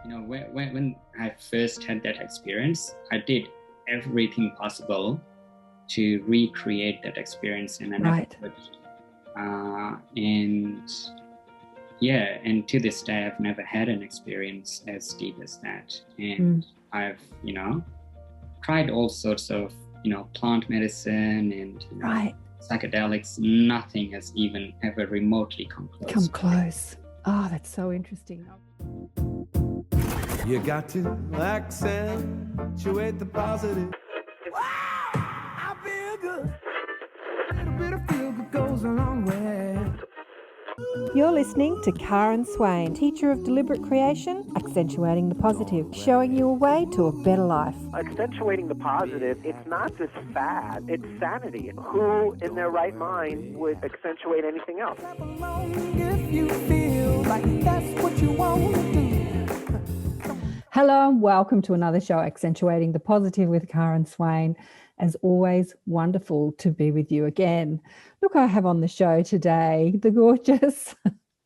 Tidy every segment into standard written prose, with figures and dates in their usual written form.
When I first had that experience, I did everything possible to recreate that experience, and I never could. And to this day, I've never had an experience as deep as that. And I've, tried all sorts of, plant medicine and psychedelics. Nothing has even ever remotely come close. Oh, that's so interesting. You got to accentuate the positive. Wow, I feel good. A little bit of feel good goes a long way. You're listening to Karen Swain, teacher of deliberate creation, accentuating the positive, showing you a way to a better life. Accentuating the positive, it's not just fad, it's sanity. Who in their right mind would accentuate anything else? If you feel like that's what you want to do. Hello and welcome to another show, Accentuating the Positive with Karen Swain. As always, wonderful to be with you again. Look, I have on the show today the gorgeous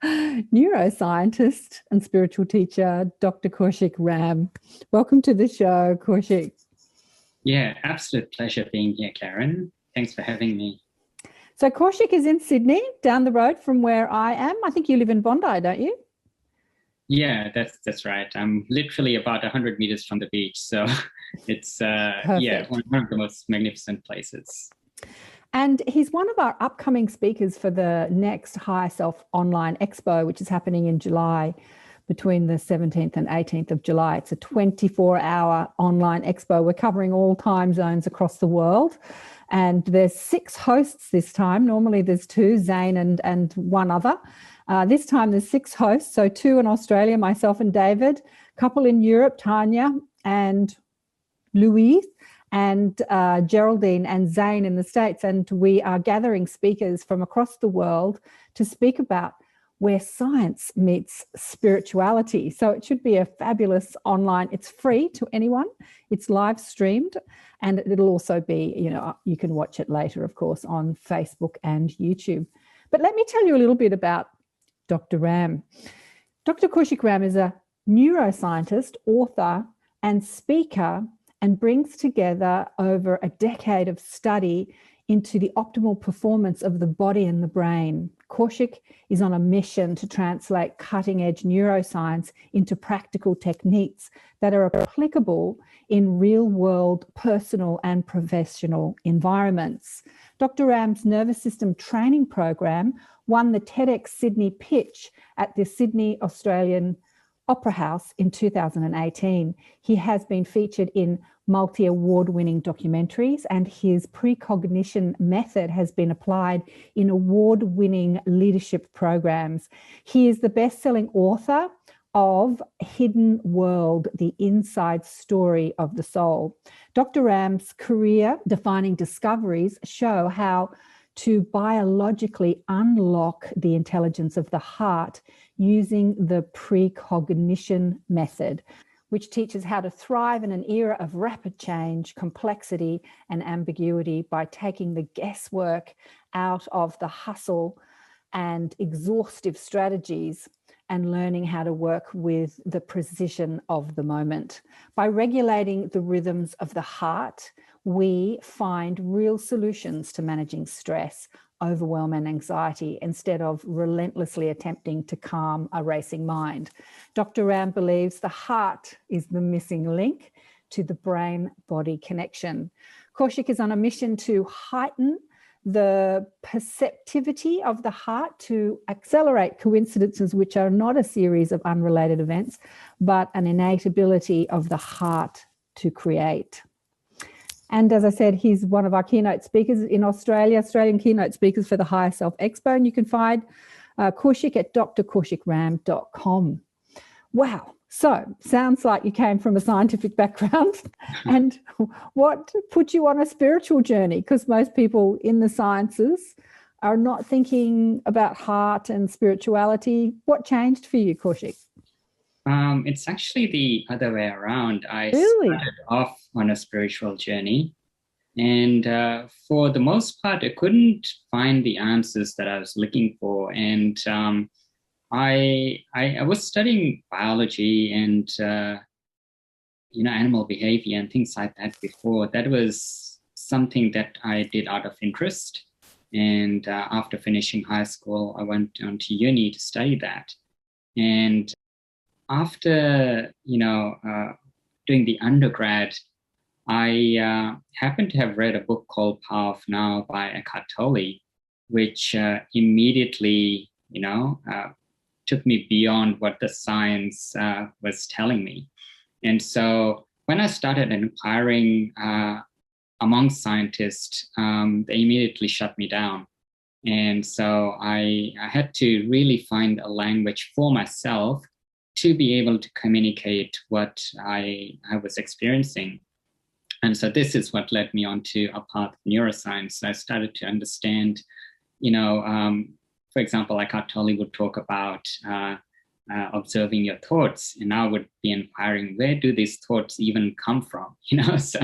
neuroscientist and spiritual teacher, Dr. Kaushik Ram. Welcome to the show, Kaushik. Yeah, absolute pleasure being here, Karen. Thanks for having me. So Kaushik is in Sydney, down the road from where I am. I think you live in Bondi, don't you? Yeah, that's right. I'm literally about 100 meters from the beach. So it's one of the most magnificent places. And he's one of our upcoming speakers for the next Higher Self Online Expo, which is happening in July, between the 17th and 18th of July. It's a 24-hour online expo. We're covering all time zones across the world. And there's 6 hosts this time. Normally there's 2, Zane and one other. This time there's 6 hosts, so 2 in Australia, myself and David, couple in Europe, Tanya and Louise, and Geraldine and Zane in the States. And we are gathering speakers from across the world to speak about where science meets spirituality. So it should be a fabulous online. It's free to anyone. It's live streamed, and it'll also be, you can watch it later, of course, on Facebook and YouTube. But let me tell you a little bit about Dr. Ram. Dr. Kaushik Ram is a neuroscientist, author, and speaker, and brings together over a decade of study into the optimal performance of the body and the brain. Kaushik is on a mission to translate cutting-edge neuroscience into practical techniques that are applicable in real-world personal and professional environments. Dr. Ram's nervous system training program won the TEDx Sydney pitch at the Sydney Australian Opera House in 2018. He has been featured in multi-award-winning documentaries, and his precognition method has been applied in award-winning leadership programs. He is the best-selling author of Hidden World, the Inside Story of the Soul. Dr. Ram's career-defining discoveries show how to biologically unlock the intelligence of the heart using the precognition method, which teaches how to thrive in an era of rapid change, complexity, and ambiguity by taking the guesswork out of the hustle and exhaustive strategies and learning how to work with the precision of the moment. By regulating the rhythms of the heart, we find real solutions to managing stress, overwhelm, and anxiety instead of relentlessly attempting to calm a racing mind. Dr. Ram believes the heart is the missing link to the brain-body connection. Kaushik is on a mission to heighten the perceptivity of the heart, to accelerate coincidences which are not a series of unrelated events, but an innate ability of the heart to create. And as I said, he's one of our keynote speakers in Australia, Australian keynote speakers for the Higher Self Expo. And you can find Kaushik at drkaushikram.com. Wow. So sounds like you came from a scientific background. And what put you on a spiritual journey? Because most people in the sciences are not thinking about heart and spirituality. What changed for you, Kaushik? It's actually the other way around. I Really? started off on a spiritual journey, and for the most part, I couldn't find the answers that I was looking for. And I was studying biology and animal behavior and things like that before. That was something that I did out of interest. And after finishing high school, I went on to uni to study that. And after doing the undergrad, I happened to have read a book called Power of Now by Eckhart Tolle, which immediately took me beyond what the science was telling me. And so when I started inquiring among scientists, they immediately shut me down. And so I had to really find a language for myself to be able to communicate what I was experiencing. And so this is what led me onto a path of neuroscience. I started to understand, for example, Eckhart Tolle would talk about observing your thoughts, and I would be inquiring, where do these thoughts even come from? So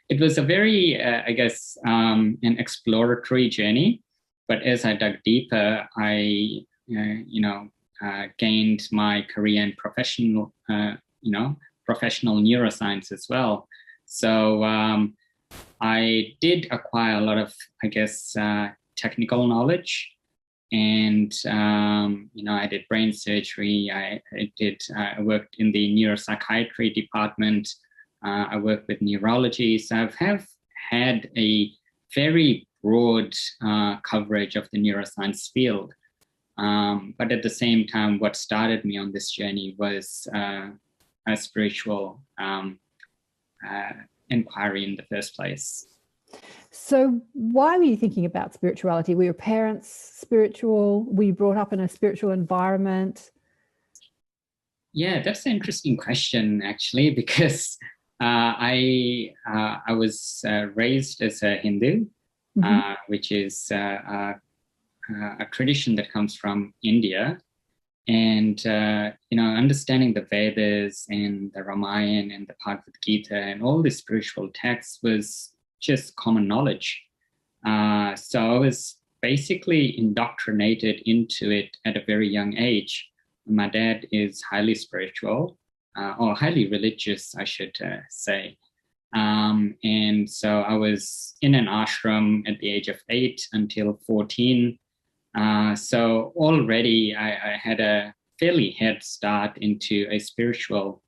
it was a very, an exploratory journey. But as I dug deeper, I, gained my career in professional neuroscience as well. So I did acquire a lot of, technical knowledge. And, I did brain surgery. I worked in the neuropsychiatry department. I worked with neurology. So I have had a very broad coverage of the neuroscience field. But at the same time, what started me on this journey was a spiritual inquiry in the first place. So why were you thinking about spirituality? Were your parents spiritual? Were you brought up in a spiritual environment? Yeah, that's an interesting question, actually, because I was raised as a Hindu, which is a tradition that comes from India. And, understanding the Vedas and the Ramayana and the Bhagavad Gita and all the spiritual texts was just common knowledge. So I was basically indoctrinated into it at a very young age. My dad is highly spiritual, or highly religious, I should say. And so I was in an ashram at the age of 8 until 14. So already I had a fairly head start into a spiritual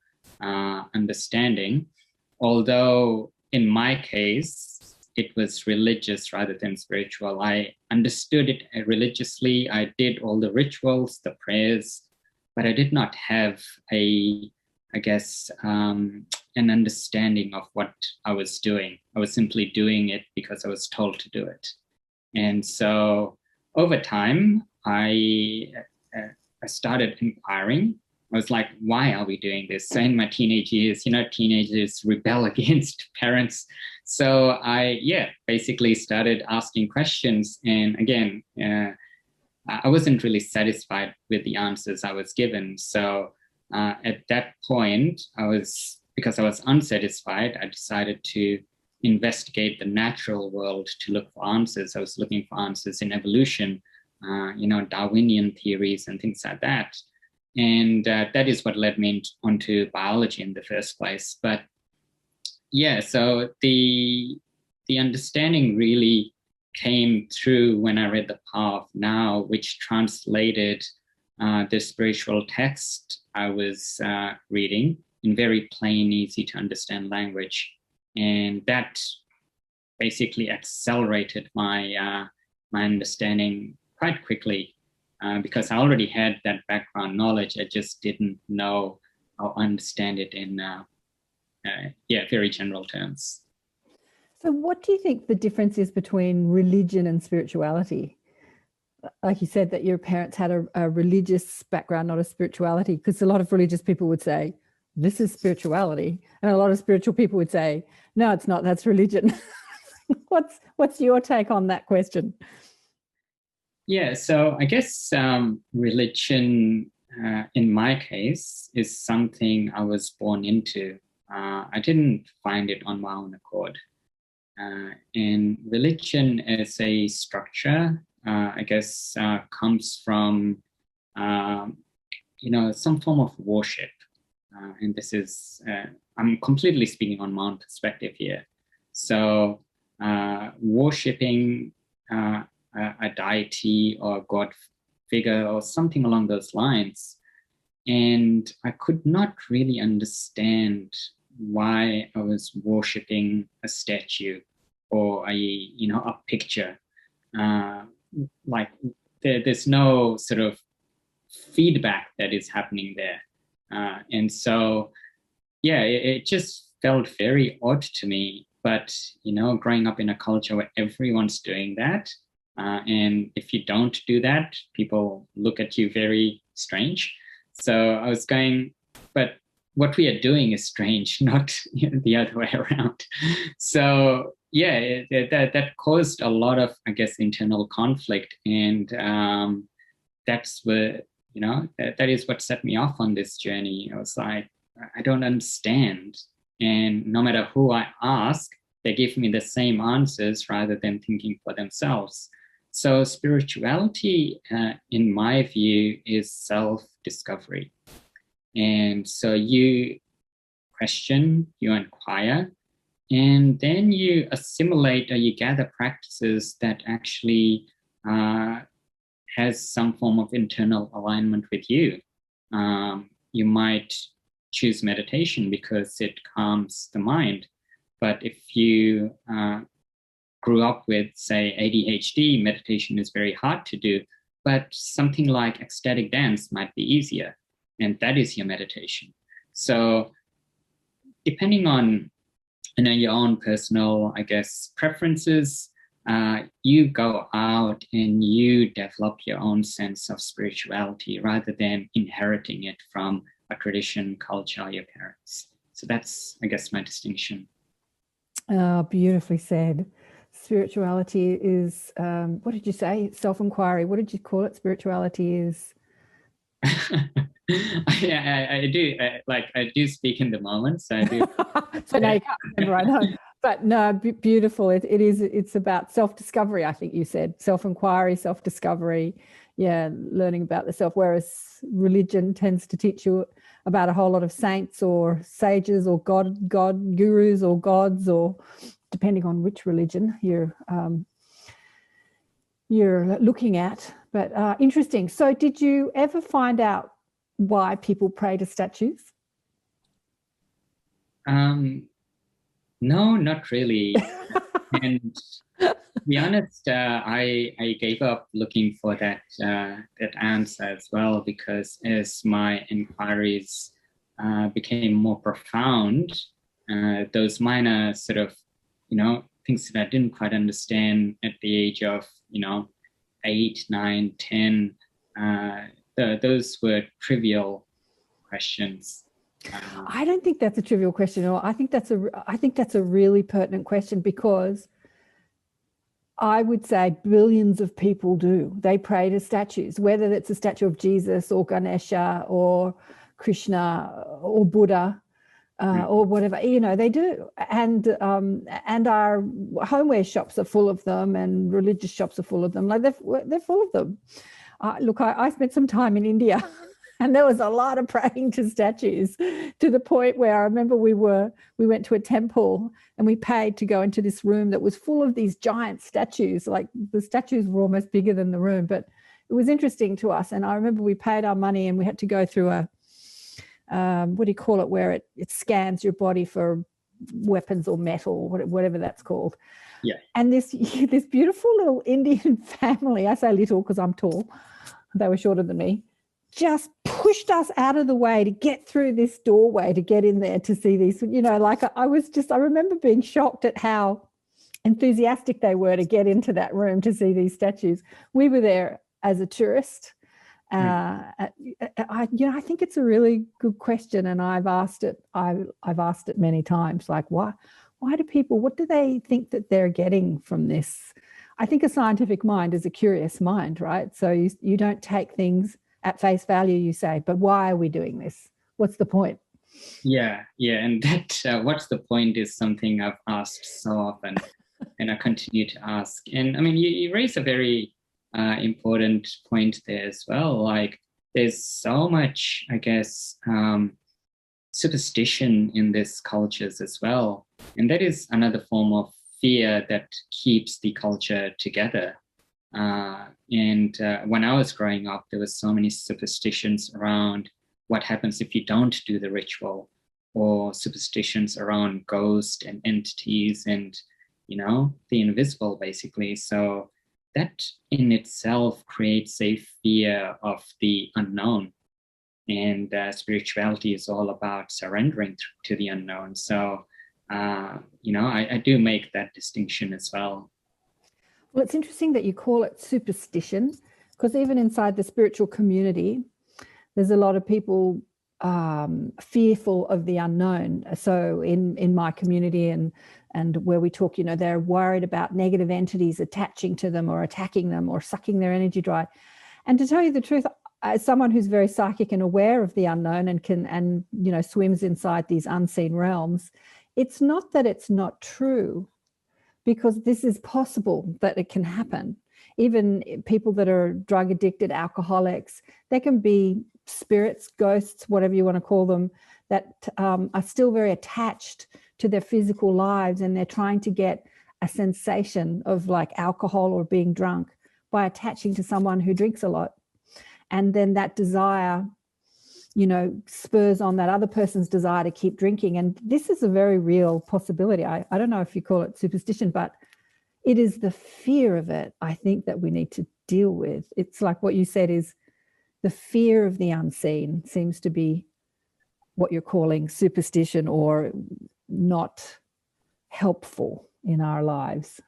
understanding, although in my case, it was religious rather than spiritual. I understood it religiously. I did all the rituals, the prayers, but I did not have an understanding of what I was doing. I was simply doing it because I was told to do it. And so over time, I started inquiring. I was like, why are we doing this? So in my teenage years, teenagers rebel against parents. So I basically started asking questions. And again, I wasn't really satisfied with the answers I was given. So at that point, because I was unsatisfied, I decided to investigate the natural world to look for answers. I was looking for answers in evolution, Darwinian theories and things like that. And that is what led me onto biology in the first place. But so the understanding really came through when I read The Power of Now, which translated the spiritual text I was reading in very plain, easy to understand language. And that basically accelerated my understanding quite quickly. Because I already had that background knowledge, I just didn't know or understand it in very general terms. So what do you think the difference is between religion and spirituality? Like you said, that your parents had a religious background, not a spirituality, because a lot of religious people would say, this is spirituality. And a lot of spiritual people would say, no, it's not, that's religion. What's your take on that question? Yeah, so I guess religion, in my case, is something I was born into. I didn't find it on my own accord. And religion as a structure, comes from some form of worship. And this is, I'm completely speaking on my own perspective here. So worshipping a deity or God figure or something along those lines. And I could not really understand why I was worshipping a statue or a picture. Like there's no sort of feedback that is happening there. And so, yeah, it just felt very odd to me. But, growing up in a culture where everyone's doing that, and if you don't do that, people look at you very strange. So I was going, but what we are doing is strange, not the other way around. So yeah, that caused a lot of, I guess, internal conflict. And that's where, that is what set me off on this journey. I was like, I don't understand. And no matter who I ask, they give me the same answers rather than thinking for themselves. So spirituality, in my view, is self-discovery. And so you question, you inquire, and then you assimilate or you gather practices that actually has some form of internal alignment with you. You might choose meditation because it calms the mind. But if you grew up with, say, ADHD, meditation is very hard to do, but something like ecstatic dance might be easier, and that is your meditation. So depending on your own personal, I guess, preferences, you go out and you develop your own sense of spirituality rather than inheriting it from a tradition, culture, or your parents. So that's, I guess, my distinction. Beautifully said. Spirituality is, what did you say? Self-inquiry. What did you call it? Spirituality is... Yeah, I do. I do speak in the moment, so I do. So now you can't remember, I know. But no, beautiful. It's about self-discovery, I think you said. Self-inquiry, self-discovery. Yeah, learning about the self. Whereas religion tends to teach you about a whole lot of saints or sages or God gurus or gods, or depending on which religion you're looking at. But interesting. So did you ever find out why people pray to statues? No, not really. And to be honest, I gave up looking for that answer as well, because as my inquiries became more profound, those minor sort of, things that I didn't quite understand at the age of, 8, 9, 10, those were trivial questions. I don't think that's a trivial question at all. I think that's a really pertinent question, because I would say billions of people do. They pray to statues, whether it's a statue of Jesus or Ganesha or Krishna or Buddha or whatever. They do. And our homeware shops are full of them, and religious shops are full of them. Like they're full of them. Look, I spent some time in India. And there was a lot of praying to statues, to the point where I remember we went to a temple and we paid to go into this room that was full of these giant statues. Like the statues were almost bigger than the room, but it was interesting to us. And I remember we paid our money and we had to go through a, what do you call it, where it scans your body for weapons or metal, whatever that's called. Yeah. And this beautiful little Indian family, I say little because I'm tall, they were shorter than me, just pushed us out of the way to get through this doorway to get in there to see these, I remember being shocked at how enthusiastic they were to get into that room to see these statues. We were there as a tourist. I think it's a really good question, and I've asked it many times, like, why do people, what do they think that they're getting from this? I think a scientific mind is a curious mind, right? So you don't take things at face value, you say, but why are we doing this? What's the point? Yeah. And that what's the point is something I've asked so often, and I continue to ask. And I mean, you raise a very important point there as well. Like, there's so much, I guess, superstition in these cultures as well. And that is another form of fear that keeps the culture together. When I was growing up, there was so many superstitions around what happens if you don't do the ritual, or superstitions around ghosts and entities and, the invisible, basically. So that in itself creates a fear of the unknown. And spirituality is all about surrendering to the unknown. So, I do make that distinction as well. Well, it's interesting that you call it superstition, because even inside the spiritual community, there's a lot of people fearful of the unknown. So in my community and where we talk, they're worried about negative entities attaching to them or attacking them or sucking their energy dry. And to tell you the truth, as someone who's very psychic and aware of the unknown and swims inside these unseen realms, it's not that it's not true, because this is possible that it can happen. Even people that are drug addicted, alcoholics, they can be spirits, ghosts, whatever you want to call them, that are still very attached to their physical lives, and they're trying to get a sensation of like alcohol or being drunk by attaching to someone who drinks a lot. And then that desire, spurs on that other person's desire to keep drinking. And this is a very real possibility. I don't know if you call it superstition, but it is the fear of it, I think, that we need to deal with. It's like what you said, is the fear of the unseen seems to be what you're calling superstition, or not helpful in our lives.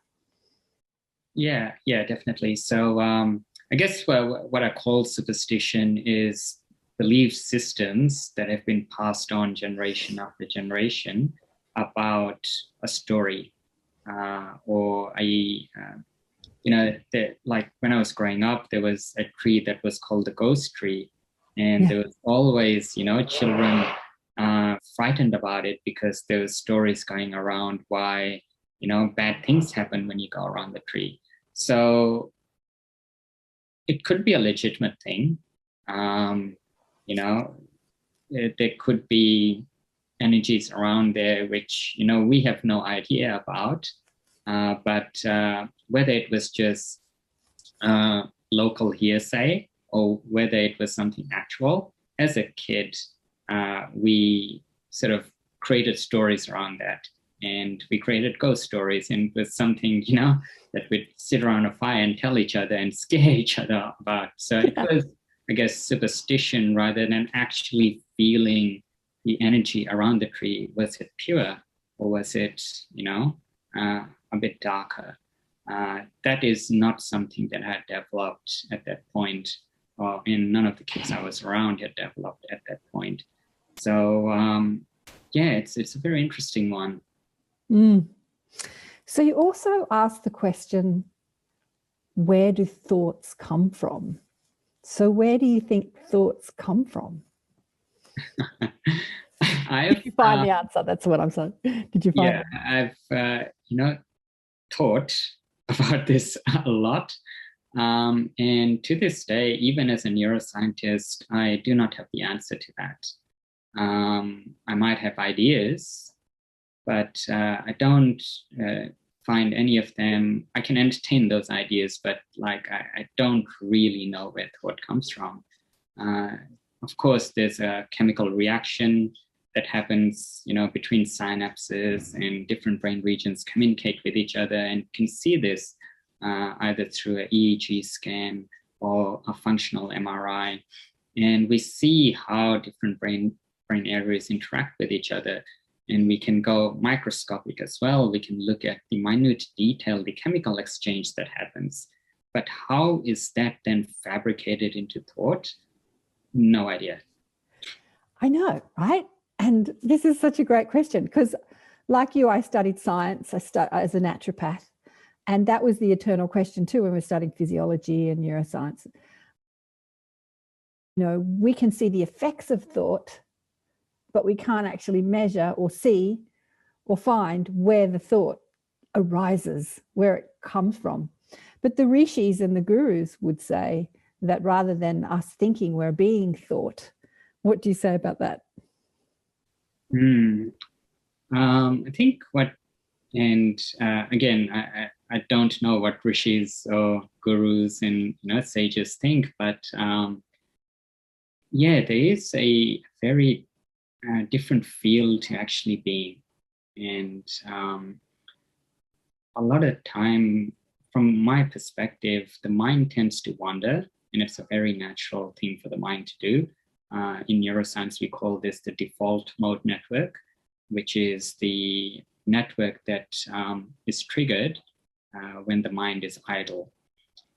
Yeah, definitely. So I guess what I call superstition is belief systems that have been passed on generation after generation about a story, or like when I was growing up, there was a tree that was called the ghost tree, and there was always, children frightened about it because there was stories going around why, bad things happen when you go around the tree. So it could be a legitimate thing. There could be energies around there which, we have no idea about. But whether it was just local hearsay or whether it was something actual, as a kid, we sort of created stories around that. And we created ghost stories, and it was something, that we'd sit around a fire and tell each other and scare each other about. So it was, I guess, superstition rather than actually feeling the energy around the tree. Was it pure, or was it, a bit darker? That is not something that had developed at that point, and none of the kids I was around had developed at that point. So it's a very interesting one. So you also asked the question, where do thoughts come from? So where do you think thoughts come from? Did you find the answer? That's what I'm saying. Did you find it? I've thought about this a lot. And to this day, even as a neuroscientist, I do not have the answer to that. I might have ideas, but I don't find any of them. I can entertain those ideas, but I don't really know where thought comes from. Of course, there's a chemical reaction that happens, between synapses, and different brain regions communicate with each other, and can see this either through an EEG scan or a functional MRI. And we see how different brain areas interact with each other. And we can go microscopic as well. We can look at the minute detail, the chemical exchange that happens. But how is that then fabricated into thought? No idea. I know, right? And this is such a great question, because like you, I studied science. I as a naturopath. And that was the eternal question too when we're studying physiology and neuroscience. We can see the effects of thought, but we can't actually measure or see or find where the thought arises, where it comes from. But the rishis and the gurus would say that rather than us thinking, we're being thought. What do you say about that? I think again, I don't know what rishis or gurus and sages think, but yeah, there is a very different feel to actually being, and a lot of time, from my perspective, the mind tends to wander, and it's a very natural thing for the mind to do. In neuroscience, we call this the default mode network, which is the network that is triggered when the mind is idle.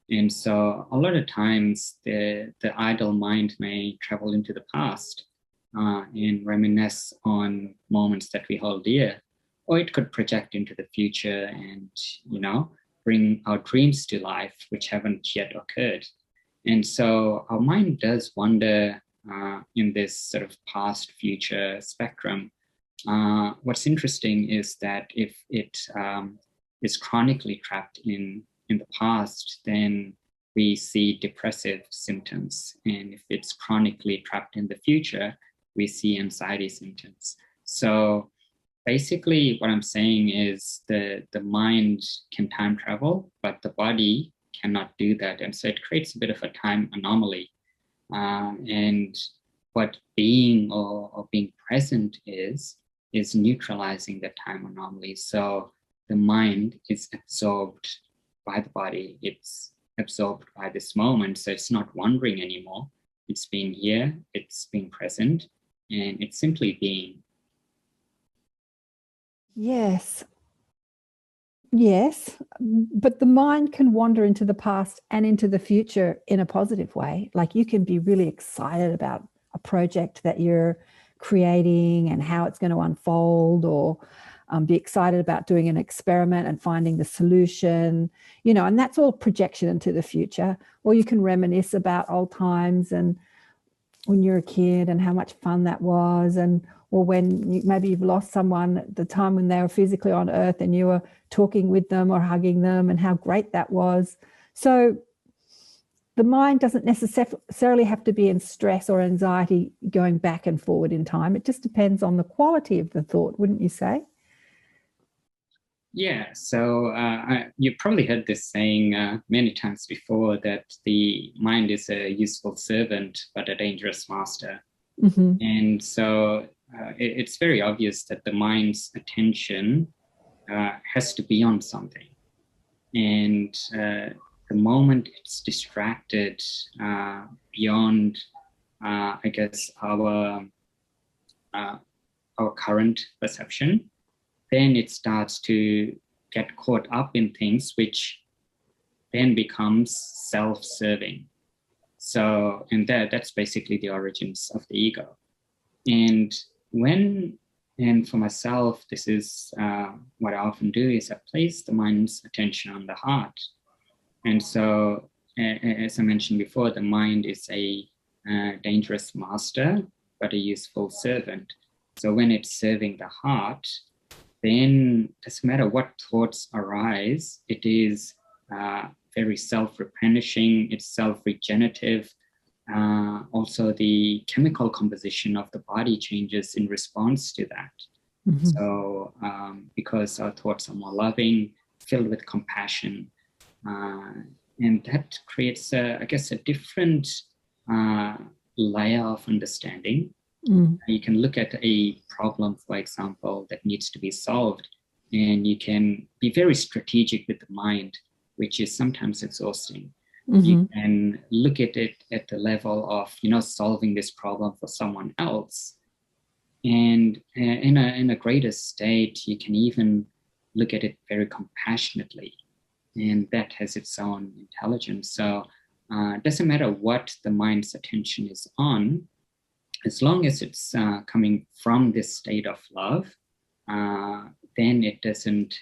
And so a lot of times the idle mind may travel into the past and reminisce on moments that we hold dear, or it could project into the future and, bring our dreams to life, which haven't yet occurred. And so our mind does wander in this sort of past future spectrum. What's interesting is that if it is chronically trapped in the past, then we see depressive symptoms. And if it's chronically trapped in the future, we see anxiety symptoms. So basically what I'm saying is the mind can time travel, but the body cannot do that. And so it creates a bit of a time anomaly. And what being or being present is neutralizing that time anomaly. So the mind is absorbed by the body. It's absorbed by this moment. So it's not wandering anymore. It's being here, it's being present, and it's simply being. Yes, but the mind can wander into the past and into the future in a positive way. Like, you can be really excited about a project that you're creating and how it's going to unfold, or be excited about doing an experiment and finding the solution, and that's all projection into the future. Or you can reminisce about old times and when you're a kid and how much fun that was, or when maybe you've lost someone at the time when they were physically on earth and you were talking with them or hugging them and how great that was. So the mind doesn't necessarily have to be in stress or anxiety going back and forward in time. It just depends on the quality of the thought, wouldn't you say? Yeah, so you probably heard this saying many times before, that the mind is a useful servant but a dangerous master. Mm-hmm. And so it's very obvious that the mind's attention has to be on something. And the moment it's distracted beyond, I guess, our current perception, then it starts to get caught up in things, which then becomes self-serving. So, and that's basically the origins of the ego. And for myself, this is what I often do, is I place the mind's attention on the heart. And so, as I mentioned before, the mind is a dangerous master, but a useful servant. So when it's serving the heart, then it doesn't matter what thoughts arise, it is very self-replenishing, it's self-regenerative. Also, the chemical composition of the body changes in response to that. Mm-hmm. So because our thoughts are more loving, filled with compassion, and that creates, I guess, a different layer of understanding. Mm. You can look at a problem, for example, that needs to be solved, and you can be very strategic with the mind, which is sometimes exhausting. Mm-hmm. You can look at it at the level of, solving this problem for someone else. And in a greater state, you can even look at it very compassionately. And that has its own intelligence. So it doesn't matter what the mind's attention is on, as long as it's coming from this state of love, then it doesn't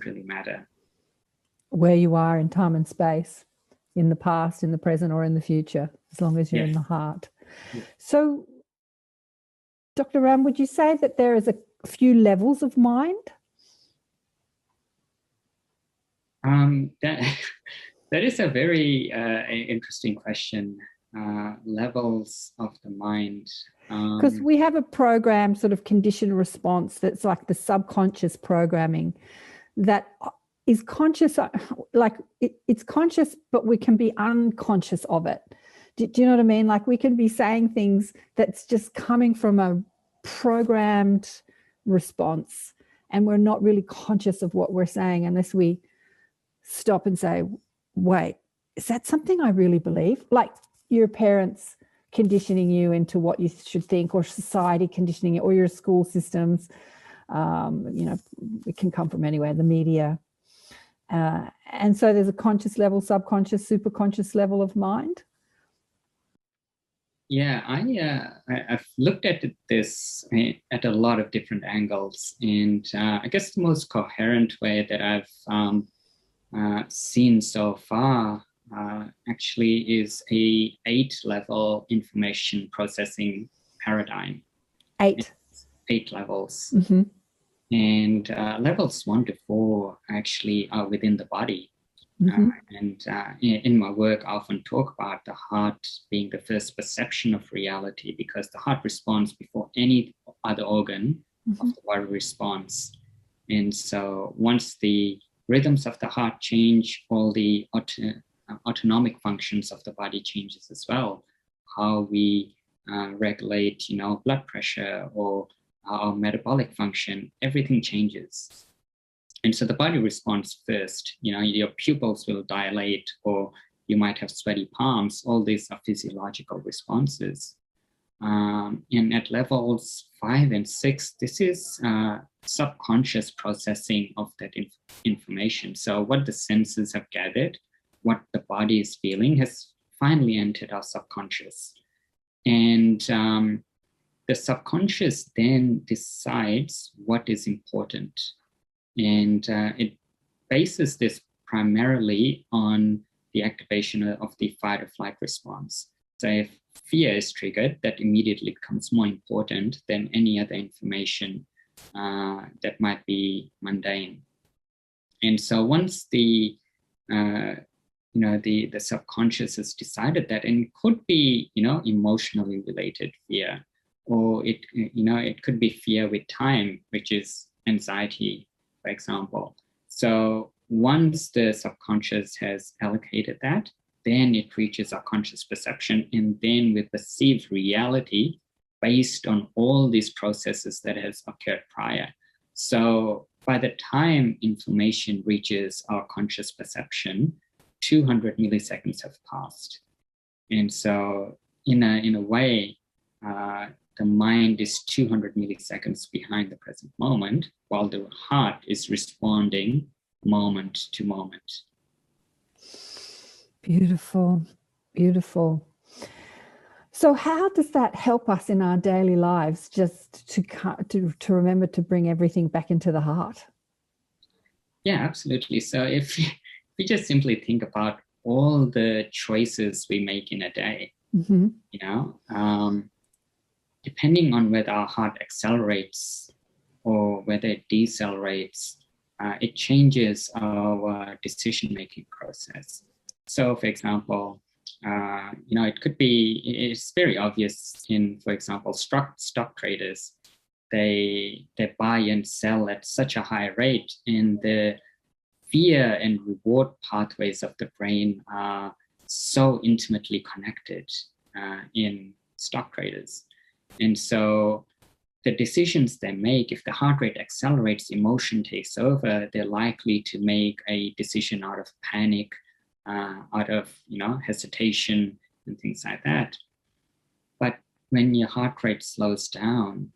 really matter where you are in time and space, in the past, in the present, or in the future, as long as you're in the heart. Yeah. So, Dr. Ram, would you say that there is a few levels of mind? That is a very interesting question. Levels of the mind. Because we have a program, sort of conditioned response, that's like the subconscious programming that is conscious, like it's conscious, but we can be unconscious of it. Do you know what I mean? Like we can be saying things that's just coming from a programmed response, and we're not really conscious of what we're saying unless we stop and say, wait, is that something I really believe? Like your parents conditioning you into what you should think, or society conditioning it, or your school systems. It can come from anywhere, the media. And so there's a conscious level, subconscious, superconscious level of mind. Yeah, I've looked at this at a lot of different angles, and I guess the most coherent way that I've seen so far actually is a 8-level information processing paradigm. 8 levels. Mm-hmm. And levels 1 to 4 actually are within the body. Mm-hmm. In my work, I often talk about the heart being the first perception of reality, because the heart responds before any other organ mm-hmm. of the body responds. And so once the rhythms of the heart change, all the autonomic functions of the body changes as well. How we regulate, blood pressure or our metabolic function, everything changes. And so the body responds first. Your pupils will dilate, or you might have sweaty palms. All these are physiological responses. And at levels 5 and 6, this is subconscious processing of that information. So what the senses have gathered, what the body is feeling, has finally entered our subconscious. And the subconscious then decides what is important. And it bases this primarily on the activation of the fight or flight response. So if fear is triggered, that immediately becomes more important than any other information that might be mundane. And so once the subconscious has decided that, and it could be, emotionally related fear, or it could be fear with time, which is anxiety, for example. So once the subconscious has allocated that, then it reaches our conscious perception, and then we perceive reality based on all these processes that has occurred prior. So by the time information reaches our conscious perception, 200 milliseconds have passed. And so in a way, the mind is 200 milliseconds behind the present moment, while the heart is responding moment to moment. Beautiful, beautiful. So how does that help us in our daily lives, just to remember to bring everything back into the heart? Yeah, absolutely. So if we just simply think about all the choices we make in a day, mm-hmm. Depending on whether our heart accelerates or whether it decelerates, it changes our decision-making process. So, for example, it could be, it's very obvious in, for example, stock traders. They buy and sell at such a high rate, and the fear and reward pathways of the brain are so intimately connected in stock traders. And so the decisions they make, if the heart rate accelerates, emotion takes over, they're likely to make a decision out of panic, out of hesitation and things like that. But when your heart rate slows down,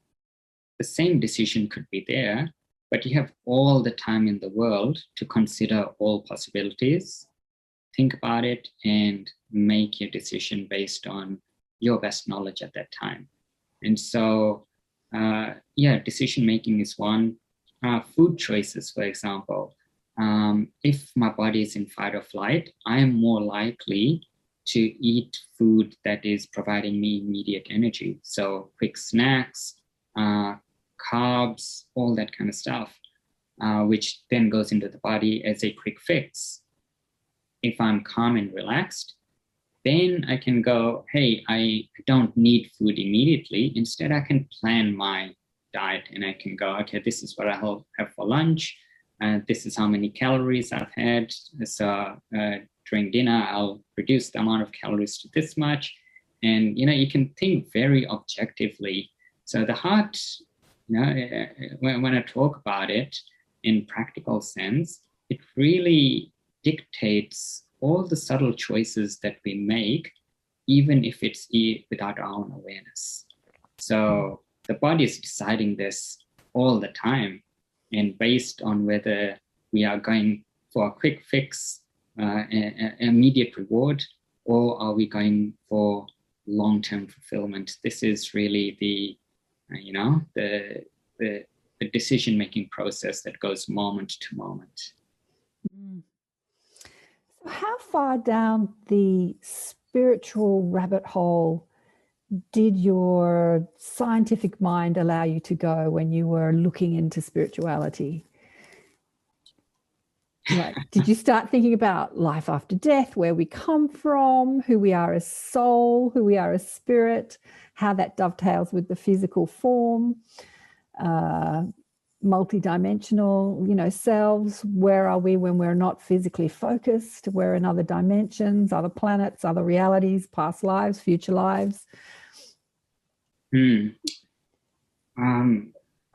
the same decision could be there, but you have all the time in the world to consider all possibilities, think about it, and make your decision based on your best knowledge at that time. And so, decision-making is one. Food choices, for example. If my body is in fight or flight, I am more likely to eat food that is providing me immediate energy. So quick snacks, carbs, all that kind of stuff, which then goes into the body as a quick fix. if I'm calm and relaxed, then I can go, hey, I don't need food immediately. Instead, I can plan my diet and I can go, okay, this is what I'll have for lunch. This is how many calories I've had. So during dinner, I'll reduce the amount of calories to this much. And, you can think very objectively. So the heart, when I talk about it in practical sense, it really dictates all the subtle choices that we make, even if it's without our own awareness. So the body is deciding this all the time, and based on whether we are going for a quick fix, immediate reward, or are we going for long-term fulfillment. This is really the decision-making process that goes moment to moment. So how far down the spiritual rabbit hole did your scientific mind allow you to go when you were looking into spirituality? Like, did you start thinking about life after death, where we come from, who we are as soul, who we are as spirit, how that dovetails with the physical form, multidimensional, selves? Where are we when we're not physically focused? We're in other dimensions, other planets, other realities, past lives, future lives.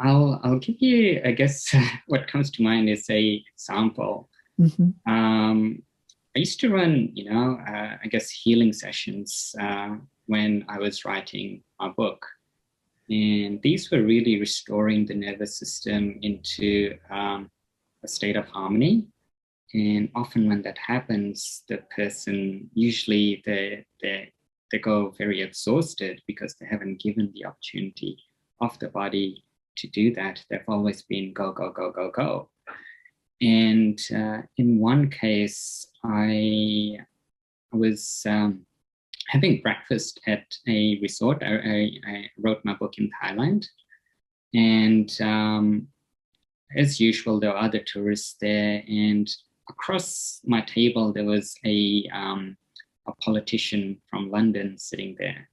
I'll give you, I guess, what comes to mind is a example. Mm-hmm. I used to run, I guess, healing sessions when I was writing my book. And these were really restoring the nervous system into a state of harmony. And often when that happens, the person, usually they go very exhausted because they haven't given the opportunity of the body to do that. They've always been go, go, go, go, go. And in one case, I was having breakfast at a resort. I wrote my book in Thailand. And as usual, there were other tourists there. And across my table, there was a politician from London sitting there.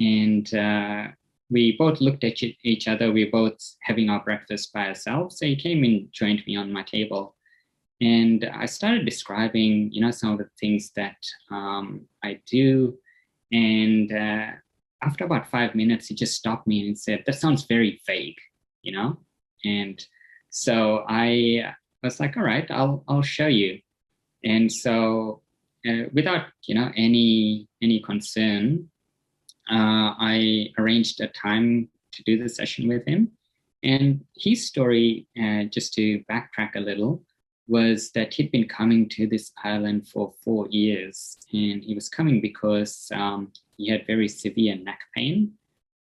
And we both looked at each other. We were both having our breakfast by ourselves. So he came and joined me on my table. And I started describing, some of the things that I do. And after about 5 minutes, he just stopped me and said, "That sounds very vague, And so I was like, all right, I'll show you. And so without, any concern, I arranged a time to do the session with him. And his story, just to backtrack a little, was that he'd been coming to this island for 4 years. And he was coming because he had very severe neck pain.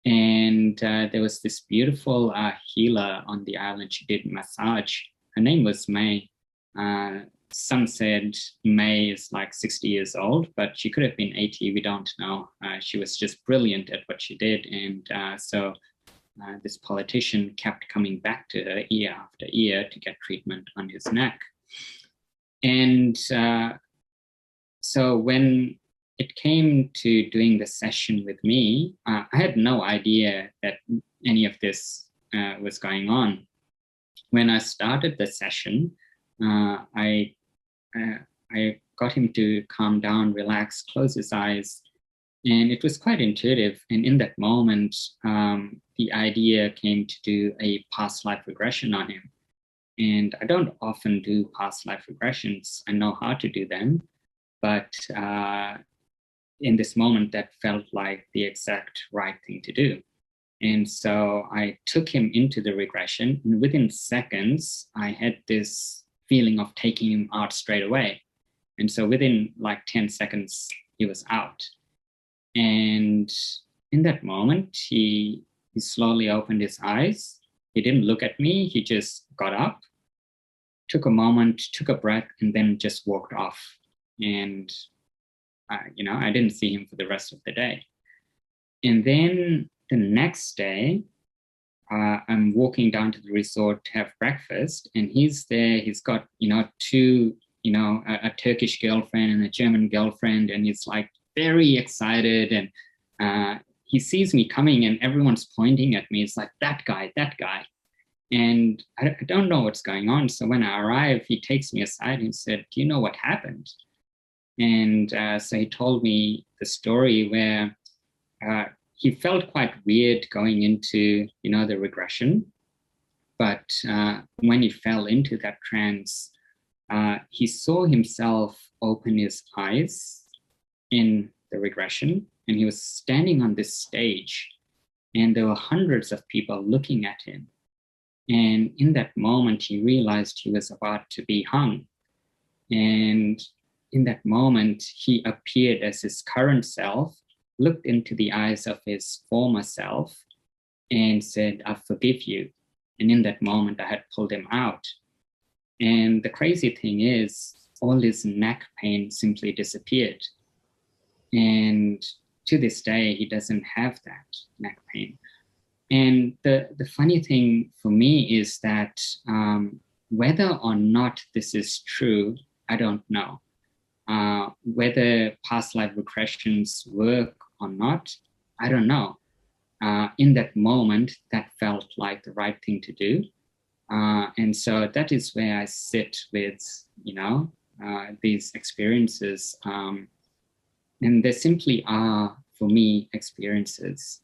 And there was this beautiful healer on the island. She did massage. Her name was May. Some said May is like 60 years old, but she could have been 80. We don't know. She was just brilliant at what she did. And so this politician kept coming back to her year after year to get treatment on his neck. And so when it came to doing the session with me, I had no idea that any of this was going on. When I started the session, I got him to calm down, relax, close his eyes. And it was quite intuitive. And in that moment, the idea came to do a past life regression on him. And I don't often do past life regressions. I know how to do them. But in this moment, that felt like the exact right thing to do. And so I took him into the regression. And within seconds, I had this feeling of taking him out straight away. And so within like 10 seconds, he was out. And in that moment, he slowly opened his eyes. He didn't look at me. He just got up, took a moment, took a breath, and then just walked off. And, I didn't see him for the rest of the day. And then the next day, I'm walking down to the resort to have breakfast, and he's there. He's got, 2 a Turkish girlfriend and a German girlfriend, and he's like very excited, and he sees me coming and everyone's pointing at me. It's like, that guy. And I don't know what's going on. So when I arrive, he takes me aside and said, do you know what happened? And so he told me the story where he felt quite weird going into, the regression. But when he fell into that trance, he saw himself open his eyes in the regression, and he was standing on this stage, and there were hundreds of people looking at him. And in that moment, he realized he was about to be hung. And in that moment, he appeared as his current self, looked into the eyes of his former self, and said, I forgive you. And in that moment, I had pulled him out. And the crazy thing is, all his neck pain simply disappeared. And to this day, he doesn't have that neck pain. And the funny thing for me is that whether or not this is true, I don't know. Whether past life regressions work or not, I don't know. In that moment, that felt like the right thing to do. And so that is where I sit with, these experiences. And they simply are, for me, experiences.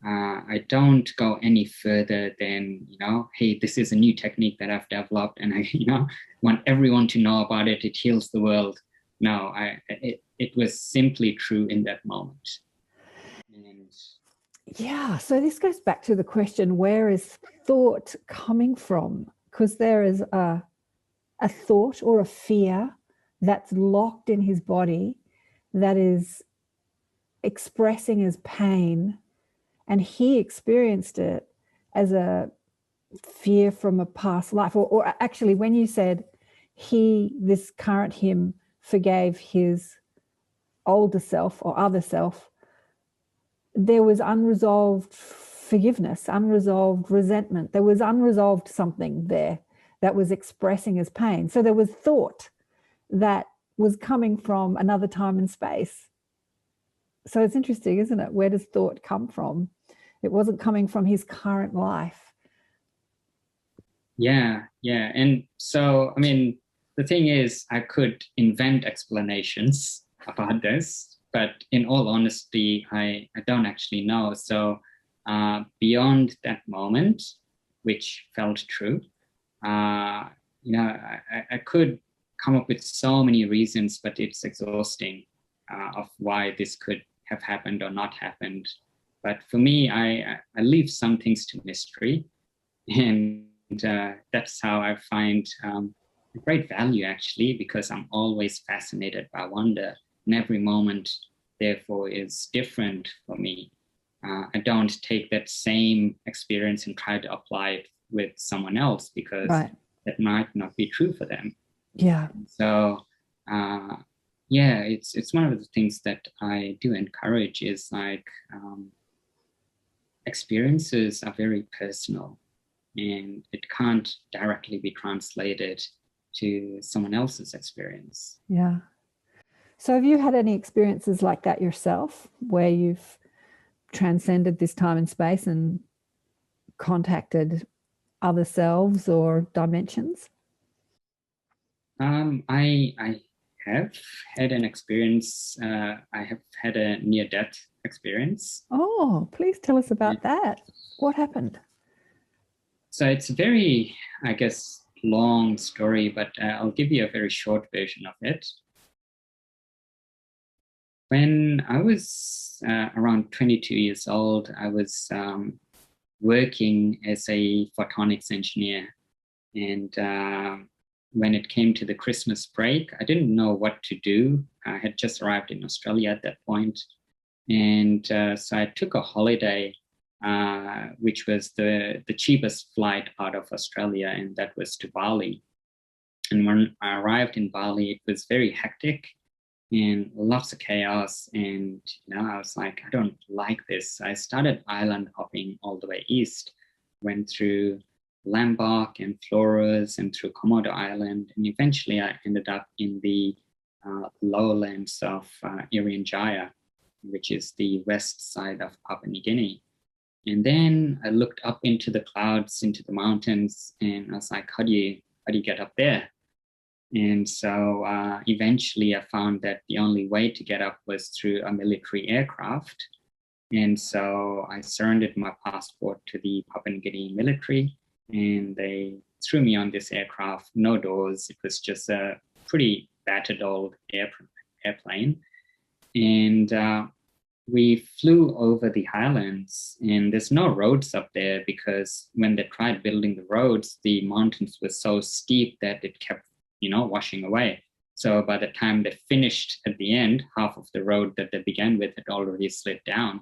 I don't go any further than, hey, this is a new technique that I've developed and I, want everyone to know about it. It heals the world. No, it was simply true in that moment. And yeah, so this goes back to the question, where is thought coming from? Because there is a thought or a fear that's locked in his body that is expressing as pain. And he experienced it as a fear from a past life. Or actually, when you said this current him forgave his older self or other self, there was unresolved forgiveness, unresolved resentment. There was unresolved something there that was expressing as pain. So there was thought that was coming from another time and space. So it's interesting, isn't it? Where does thought come from? It wasn't coming from his current life. Yeah. And so, the thing is, I could invent explanations about this, but in all honesty, I don't actually know. So beyond that moment, which felt true, I could come up with so many reasons, but it's exhausting of why this could have happened or not happened. But for me, I leave some things to mystery, and that's how I find great value, actually, because I'm always fascinated by wonder, and every moment, therefore, is different for me. I don't take that same experience and try to apply it with someone else, because that might not be true for them. Yeah. So, it's one of the things that I do encourage is like experiences are very personal, and it can't directly be translated to someone else's experience. Yeah. So have you had any experiences like that yourself, where you've transcended this time and space and contacted other selves or dimensions? I have had an experience. I have had a near-death experience. Oh, please tell us about that. What happened? So it's a very, I guess, long story, but I'll give you a very short version of it. When I was around 22 years old, I was working as a photonics engineer. And when it came to the Christmas break, I didn't know what to do. I had just arrived in Australia at that point. And so I took a holiday, which was the cheapest flight out of Australia, and that was to Bali. And when I arrived in Bali, it was very hectic and lots of chaos. And I was like, I don't like this. I started island hopping all the way east, went through Lombok and Flores and through Komodo Island. And eventually I ended up in the lowlands of Irian Jaya, which is the west side of Papua New Guinea. And then I looked up into the clouds, into the mountains, and I was like, how do you get up there? And so eventually I found that the only way to get up was through a military aircraft. And so I surrendered my passport to the Papua New Guinea military, and they threw me on this aircraft, no doors. It was just a pretty battered old airplane. And we flew over the highlands, and there's no roads up there because when they tried building the roads, the mountains were so steep that it kept, washing away. So by the time they finished at the end, half of the road that they began with had already slid down.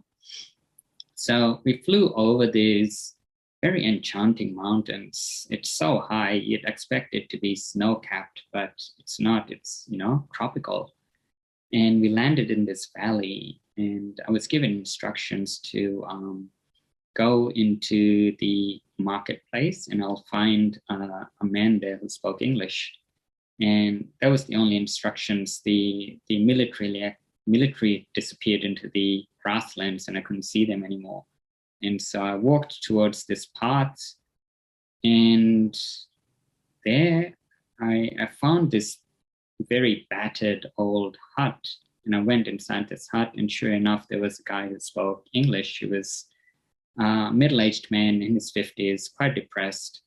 So we flew over these very enchanting mountains. It's so high, you'd expect it to be snow-capped, but it's not. It's, tropical. And we landed in this valley, and I was given instructions to go into the marketplace, and I'll find a man there who spoke English. And that was the only instructions. The military disappeared into the grasslands, and I couldn't see them anymore. And so I walked towards this path, and there I found this very battered old hut. And I went inside this hut, and sure enough, there was a guy who spoke English. He was a middle-aged man in his 50s, quite depressed,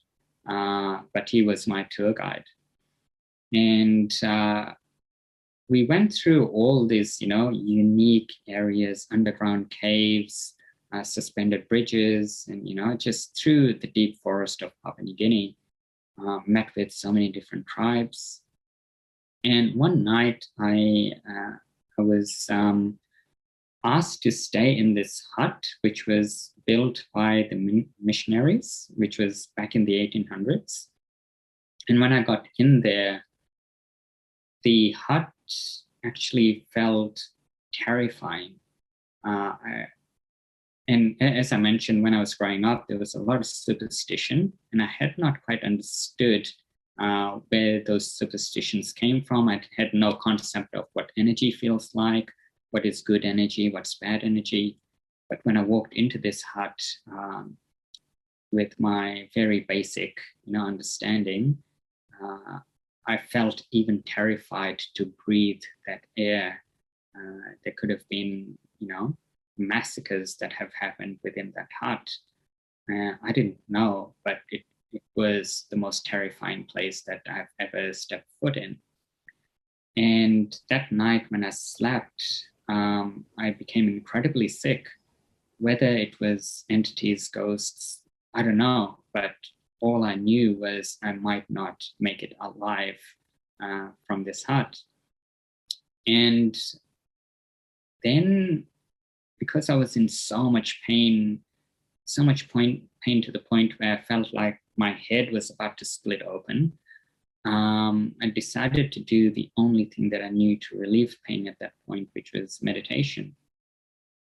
but he was my tour guide. And we went through all these, unique areas, underground caves, suspended bridges, and, just through the deep forest of Papua New Guinea, met with so many different tribes. And one night I was asked to stay in this hut, which was built by the missionaries, which was back in the 1800s. And when I got in there, the hut actually felt terrifying. And as I mentioned, when I was growing up, there was a lot of superstition, and I had not quite understood where those superstitions came from. I had no concept of what energy feels like, what is good energy, what's bad energy. But when I walked into this hut with my very basic, understanding, I felt even terrified to breathe that air. There could have been, massacres that have happened within that hut. I didn't know, but it was the most terrifying place that I've ever stepped foot in. And that night when I slept, I became incredibly sick. Whether it was entities, ghosts, I don't know, but all I knew was I might not make it alive from this hut. And then, because I was in so much pain to the point where I felt like my head was about to split open, I decided to do the only thing that I knew to relieve pain at that point, which was meditation.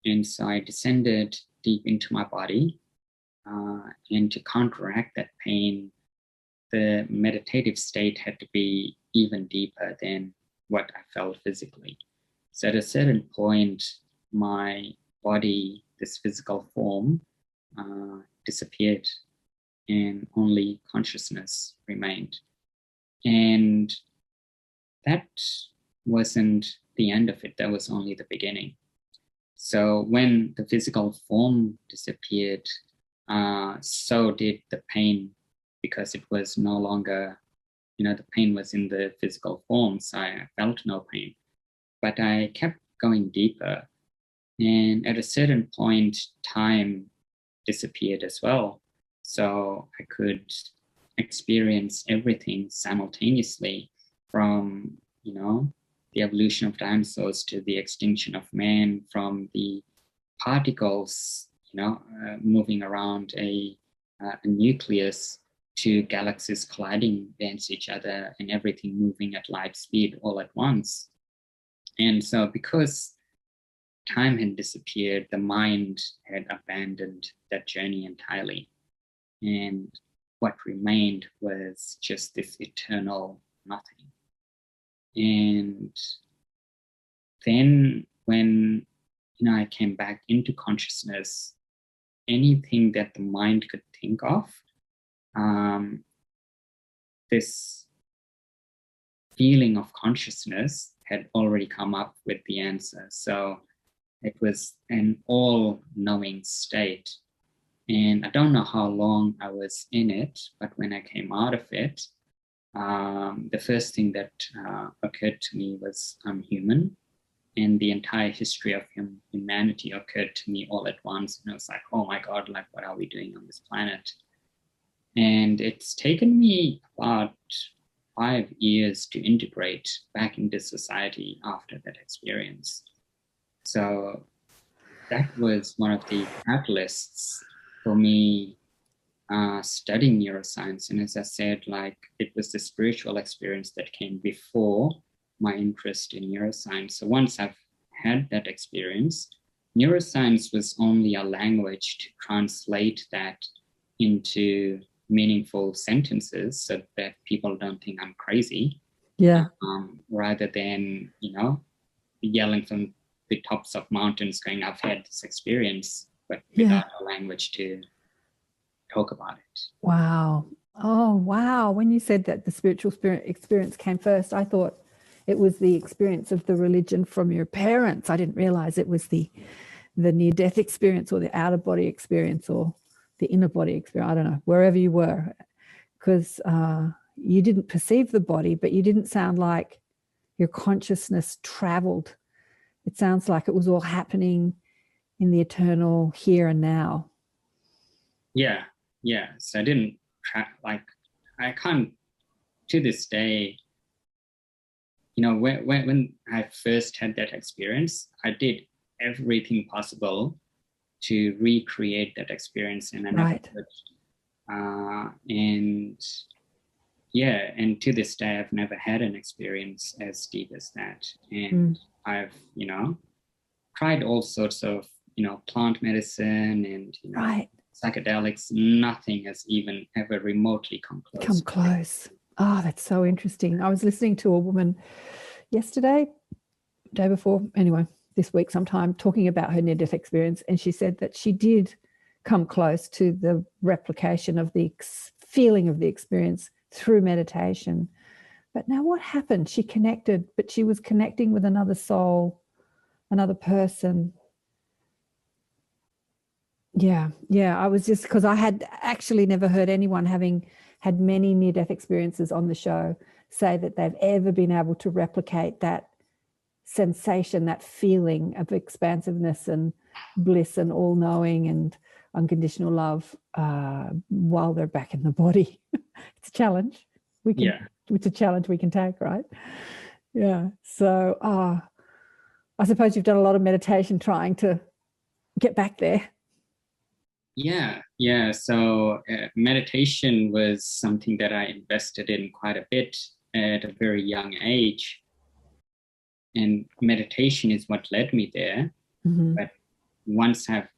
And so I descended deep into my body, and to counteract that pain, the meditative state had to be even deeper than what I felt physically. So at a certain point, my body, this physical form, disappeared, and only consciousness remained. And that wasn't the end of it. That was only the beginning. So when the physical form disappeared, so did the pain, because it was no longer, the pain was in the physical form, so I felt no pain. But I kept going deeper. And at a certain point, time disappeared as well. So I could experience everything simultaneously, from, the evolution of dinosaurs to the extinction of man, from the particles, moving around a nucleus, to galaxies colliding against each other, and everything moving at light speed all at once. And so because time had disappeared, the mind had abandoned that journey entirely. And what remained was just this eternal nothing. And then when I came back into consciousness, anything that the mind could think of, this feeling of consciousness had already come up with the answer. So it was an all-knowing state. And I don't know how long I was in it, but when I came out of it, the first thing that occurred to me was I'm human, and the entire history of humanity occurred to me all at once. And I was like, oh my God, like, what are we doing on this planet? And it's taken me about 5 years to integrate back into society after that experience. So that was one of the catalysts for me studying neuroscience. And as I said, like, it was the spiritual experience that came before my interest in neuroscience. So once I've had that experience, neuroscience was only a language to translate that into meaningful sentences so that people don't think I'm crazy. Yeah. Rather than, yelling from the tops of mountains going, I've had this experience, but without a language to talk about it. Wow. Oh, wow. When you said that the spiritual experience came first, I thought it was the experience of the religion from your parents. I didn't realize it was the near-death experience or the out-of-body experience or the inner-body experience. I don't know, wherever you were, because you didn't perceive the body, but you didn't sound like your consciousness traveled. It sounds like it was all happening in the eternal here and now. Yeah. So I didn't I can't, to this day, when I first had that experience, I did everything possible to recreate that experience, and I never could. And to this day, I've never had an experience as deep as that. And I've, tried all sorts of, plant medicine and, psychedelics. Nothing has even ever remotely come close. Oh, that's so interesting. I was listening to a woman yesterday, day before, anyway, this week sometime, talking about her near-death experience, and she said that she did come close to the replication of the feeling of the experience through meditation. But now what happened? She connected, but she was connecting with another soul, another person. Yeah. I was just, because I had actually never heard anyone having had many near-death experiences on the show say that they've ever been able to replicate that sensation, that feeling of expansiveness and bliss and all-knowing and unconditional love while they're back in the body. It's a challenge. It's a challenge we can take, right? Yeah. So I suppose you've done a lot of meditation trying to get back there. Yeah. So meditation was something that I invested in quite a bit at a very young age. And meditation is what led me there. Mm-hmm. But once I've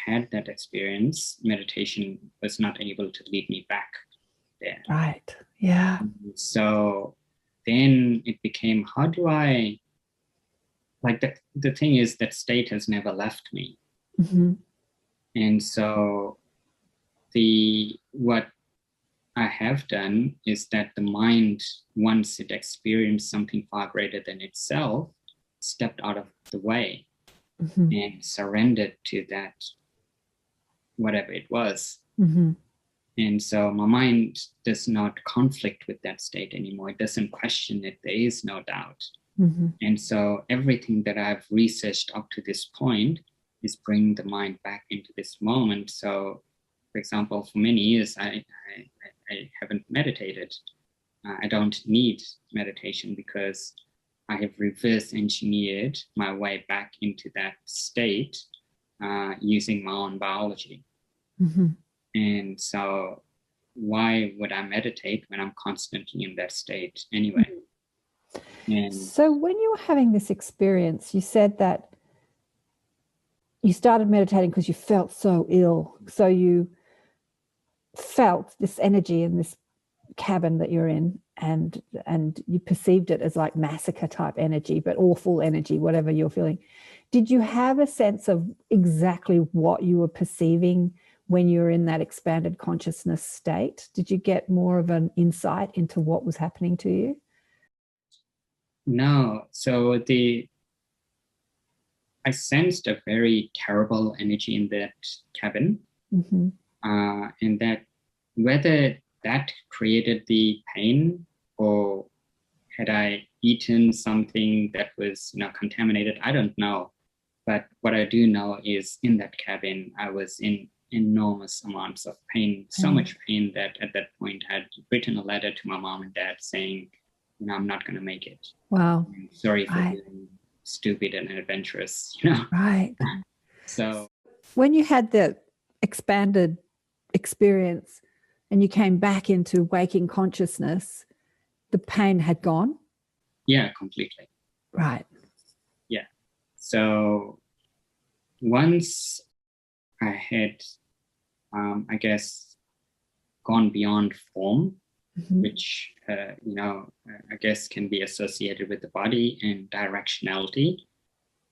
had that experience, meditation was not able to lead me back there. Right. Yeah. So then it became, how do I, the thing is that state has never left me. Mm-hmm. And so what I have done is that the mind, once it experienced something far greater than itself, stepped out of the way and surrendered to that, whatever it was. Mm-hmm. And so my mind does not conflict with that state anymore. It doesn't question it. There is no doubt. Mm-hmm. And so everything that I've researched up to this point is bring the mind back into this moment. So, for example, for many years, I haven't meditated. I don't need meditation because I have reverse engineered my way back into that state using my own biology. Mm-hmm. And so why would I meditate when I'm constantly in that state anyway? And so when you were having this experience, you said that you started meditating because you felt so ill. So you felt this energy in this cabin that you're in, and you perceived it as like massacre type energy, but awful energy, whatever you're feeling. Did you have a sense of exactly what you were perceiving when you were in that expanded consciousness state? Did you get more of an insight into what was happening to you? No. So I sensed a very terrible energy in that cabin, and that whether that created the pain, or had I eaten something that was, contaminated, I don't know. But what I do know is in that cabin, I was in enormous amounts of pain, so much pain that at that point I had written a letter to my mom and dad saying, I'm not going to make it. Wow. I'm sorry for being stupid and adventurous, Right. So when you had the expanded experience and you came back into waking consciousness, the pain had gone? Yeah, completely. Right. Yeah. So once I had, I guess, gone beyond form, which, I guess can be associated with the body, and directionality.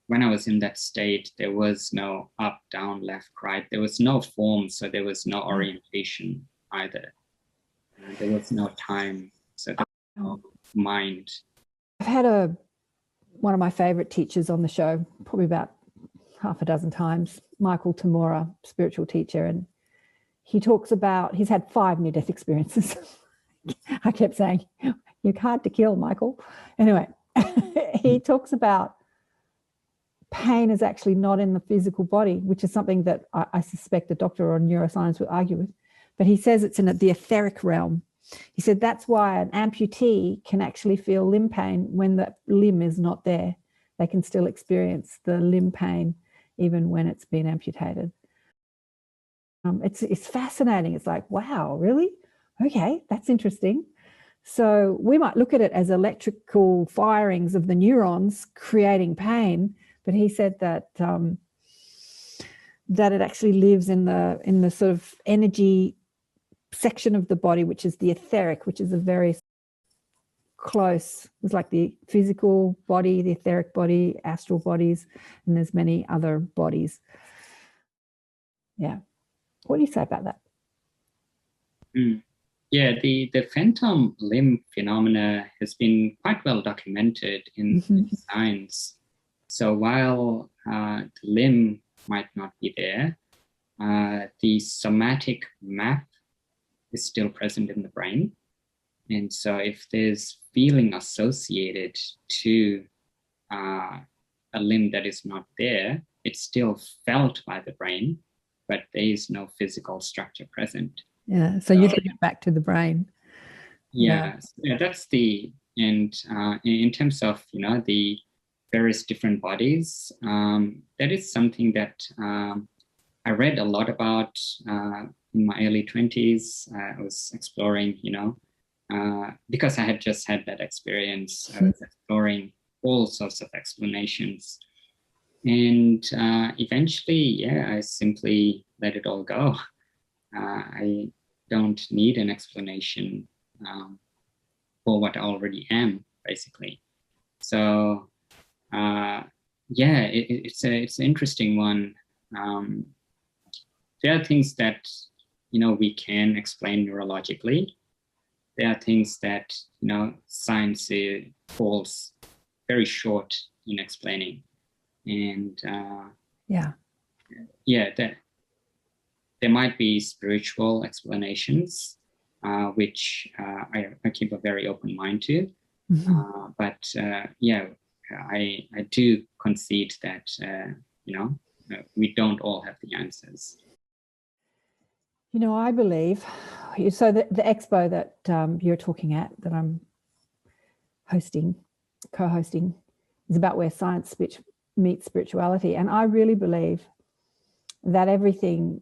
When I was in that state, there was no up, down, left, right. There was no form, so there was no orientation either. There was no time, so there was no mind. I've had one of my favorite teachers on the show, probably about half a dozen times, Michael Tamura, spiritual teacher, and he talks about, he's had 5 near-death experiences. I kept saying, you're hard to kill, Michael. Anyway, he talks about pain is actually not in the physical body, which is something that I suspect a doctor or a neuroscience would argue with. But he says it's in the etheric realm. He said that's why an amputee can actually feel limb pain when the limb is not there. They can still experience the limb pain even when it's been amputated. It's fascinating. It's like, wow, really? Okay, that's interesting. So we might look at it as electrical firings of the neurons creating pain, but he said that that it actually lives in the sort of energy section of the body, which is the etheric, which is a very close, it's like the physical body, the etheric body, astral bodies, and there's many other bodies. Yeah. What do you say about that? Yeah, the phantom limb phenomena has been quite well documented in science. So while the limb might not be there, the somatic map is still present in the brain. And so if there's feeling associated to a limb that is not there, it's still felt by the brain, but there is no physical structure present. Yeah, so you bring it back to the brain. Yeah, that's and in terms of, the various different bodies, that is something that I read a lot about in my early 20s. I was exploring, because I had just had that experience, I was exploring all sorts of explanations. And eventually, I simply let it all go. I don't need an explanation for what I already am, basically. So, it's an interesting one. There are things that, we can explain neurologically. There are things that, science falls very short in explaining. And that there might be spiritual explanations, which I keep a very open mind to. But I do concede that, we don't all have the answers. I believe, so the expo that you're talking at, that I'm co-hosting, is about where science meets spirituality. And I really believe that everything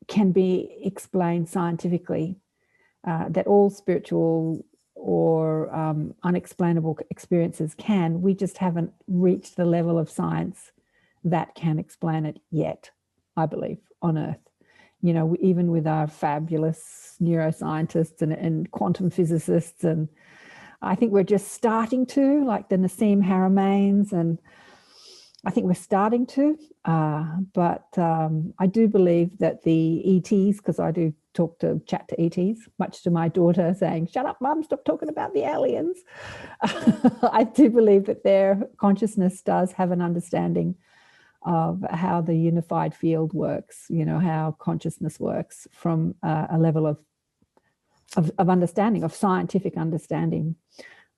can be explained scientifically, that all spiritual or unexplainable experiences can. We just haven't reached the level of science that can explain it yet, I believe, on Earth. you know, even with our fabulous neuroscientists and quantum physicists. And I think we're just starting to, like the Nassim Haramains, and I think we're starting to, but I do believe that the ETs, because I do chat to ETs, much to my daughter saying, "Shut up, Mum, stop talking about the aliens." I do believe that their consciousness does have an understanding of how the unified field works, you know, how consciousness works from a level of understanding, of scientific understanding.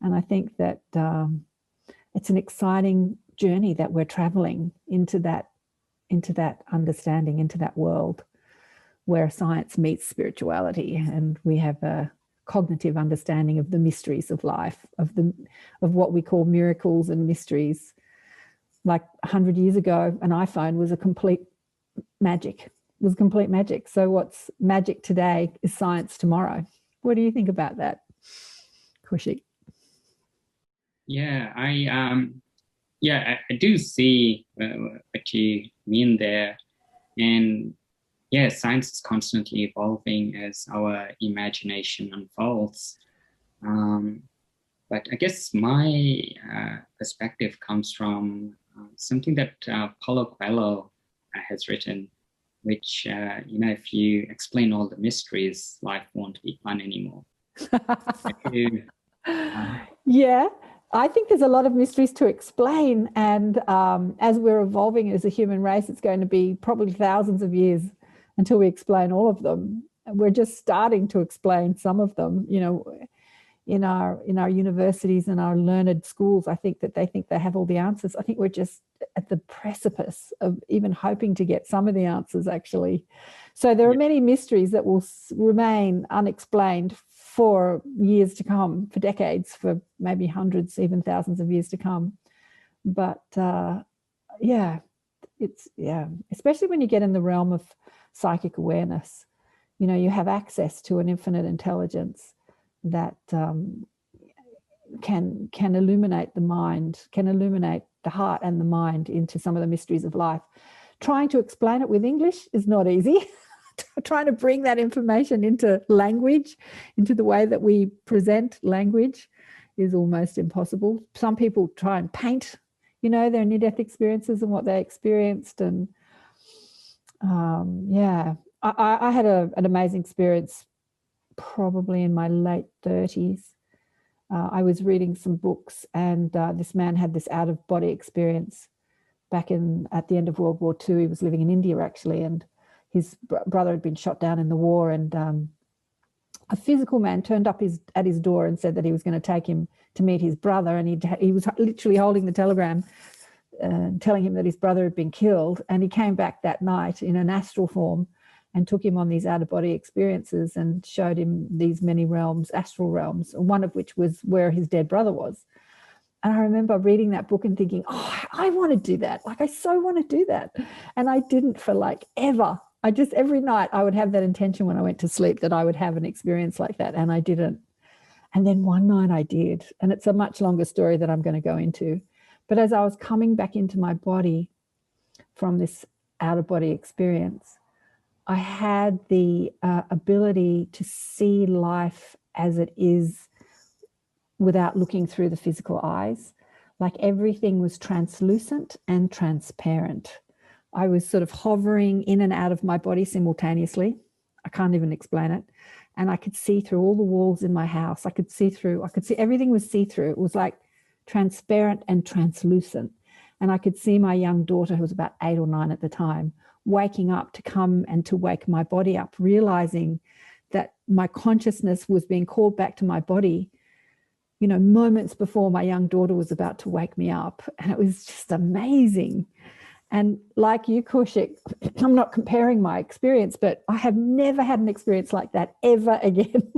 And I think that it's an exciting journey that we're traveling into that understanding, into that world where science meets spirituality, and we have a cognitive understanding of the mysteries of life, of what we call miracles and mysteries. Like 100 years ago, an iPhone was a complete magic. So what's magic today is science tomorrow. What do you think about that, Kaushik? Yeah, I do see what you mean there. And yeah, science is constantly evolving as our imagination unfolds. But I guess my perspective comes from something that Paulo Coelho has written, which, you know, if you explain all the mysteries, life won't be fun anymore. Yeah, I think there's a lot of mysteries to explain. And as we're evolving as a human race, it's going to be probably thousands of years until we explain all of them. We're just starting to explain some of them, you know, in our universities and our learned schools. I think that they think they have all the answers. I think we're just at the precipice of even hoping to get some of the answers, actually. So there are many mysteries that will remain unexplained for years to come, for decades, for maybe hundreds, even thousands of years to come. But especially when you get in the realm of psychic awareness, you know, you have access to an infinite intelligence that can illuminate the mind, can illuminate the heart and the mind into some of the mysteries of life. Trying to explain it with English is not easy. Trying to bring that information into language, into the way that we present language, is almost impossible. Some people try and paint, you know, their near-death experiences and what they experienced. And I had an amazing experience probably in my late 30s. I was reading some books, and this man had this out-of-body experience back at the end of World War II. He was living in India, actually, and his brother had been shot down in the war, and a physical man turned up at his door and said that he was going to take him to meet his brother, and he was literally holding the telegram telling him that his brother had been killed. And he came back that night in an astral form and took him on these out-of-body experiences and showed him these many realms, astral realms, one of which was where his dead brother was. And I remember reading that book and thinking, oh, I want to do that. Like, I so want to do that. And I didn't for like ever. Every night I would have that intention when I went to sleep that I would have an experience like that. And I didn't. And then one night I did. And it's a much longer story that I'm going to go into. But as I was coming back into my body from this out-of-body experience, I had the ability to see life as it is without looking through the physical eyes. Like everything was translucent and transparent. I was sort of hovering in and out of my body simultaneously. I can't even explain it. And I could see through all the walls in my house. I could see everything was see-through. It was like transparent and translucent. And I could see my young daughter, who was about 8 or 9 at the time, waking up to come and to wake my body up, realizing that my consciousness was being called back to my body, you know, moments before my young daughter was about to wake me up. And it was just amazing. And like you, Kaushik, I'm not comparing my experience, but I have never had an experience like that ever again.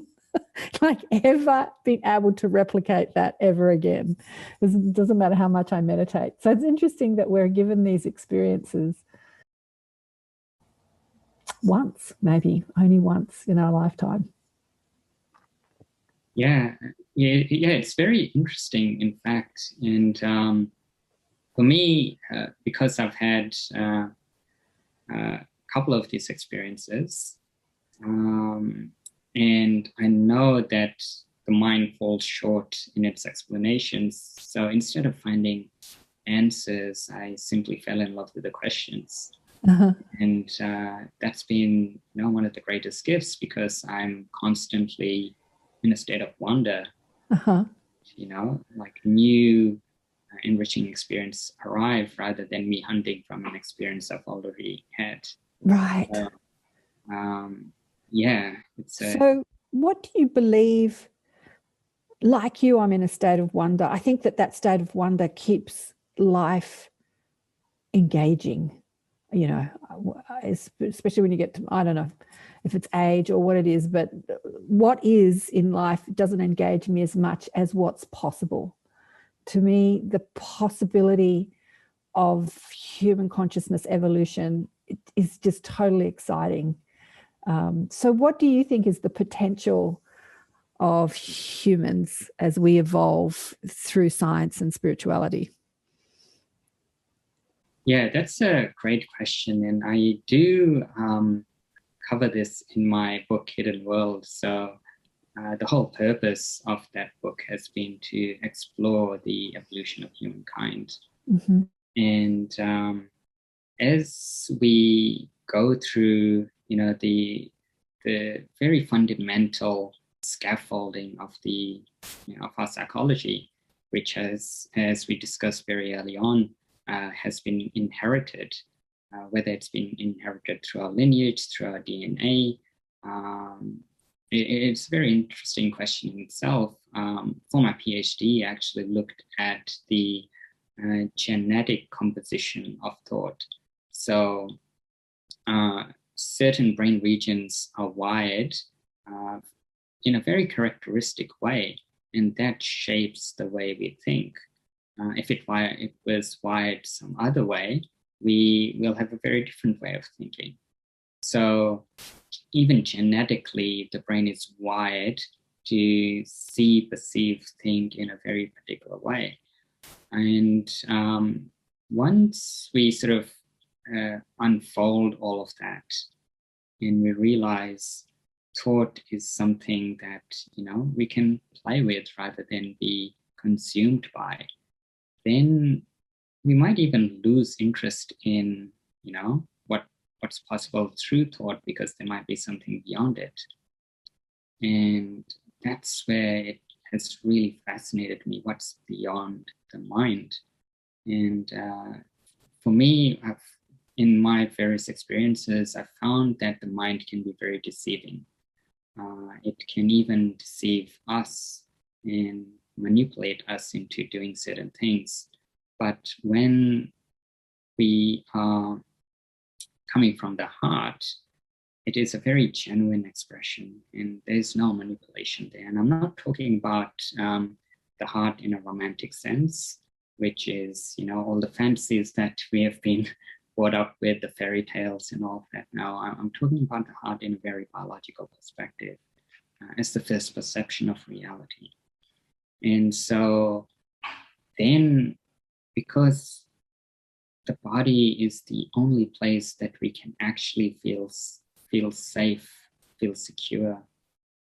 Like ever been able to replicate that ever again. It doesn't matter how much I meditate. So it's interesting that we're given these experiences once, maybe only once in our lifetime. Yeah, it's very interesting, in fact. And for me, because I've had couple of these experiences. And I know that the mind falls short in its explanations. So instead of finding answers, I simply fell in love with the questions. And that's been, one of the greatest gifts, because I'm constantly in a state of wonder. Like new enriching experience arrive rather than me hunting from an experience I've already had. Right. So what do you believe? Like you, I'm in a state of wonder. I think that state of wonder keeps life engaging, especially when you get to, I don't know if it's age or what it is, but what is in life doesn't engage me as much as what's possible. To me, the possibility of human consciousness evolution is just totally exciting. So what do you think is the potential of humans as we evolve through science and spirituality? Yeah, that's a great question. And I do cover this in my book, Hidden World. So the whole purpose of that book has been to explore the evolution of humankind. And as we go through, the very fundamental scaffolding of of our psychology, which has, as we discussed very early on, has been inherited, whether it's been inherited through our lineage, through our DNA. It's a very interesting question in itself. For my PhD, I actually looked at the genetic composition of thought. So certain brain regions are wired in a very characteristic way, and that shapes the way we think. If it was wired some other way, we will have a very different way of thinking. So even genetically, the brain is wired to see, perceive, think in a very particular way. And once we sort of unfold all of that, and we realize thought is something that, we can play with rather than be consumed by, then we might even lose interest in, what's possible through thought, because there might be something beyond it. And that's where it has really fascinated me, what's beyond the mind. And for me, in my various experiences, I've found that the mind can be very deceiving. It can even deceive us and manipulate us into doing certain things. But when we are coming from the heart, it is a very genuine expression, and there's no manipulation there. And I'm not talking about the heart in a romantic sense, which is, all the fantasies that we have been brought up with, the fairy tales and all of that. Now, I'm talking about the heart in a very biological perspective, as the first perception of reality. And so then, because the body is the only place that we can actually feel safe, feel secure,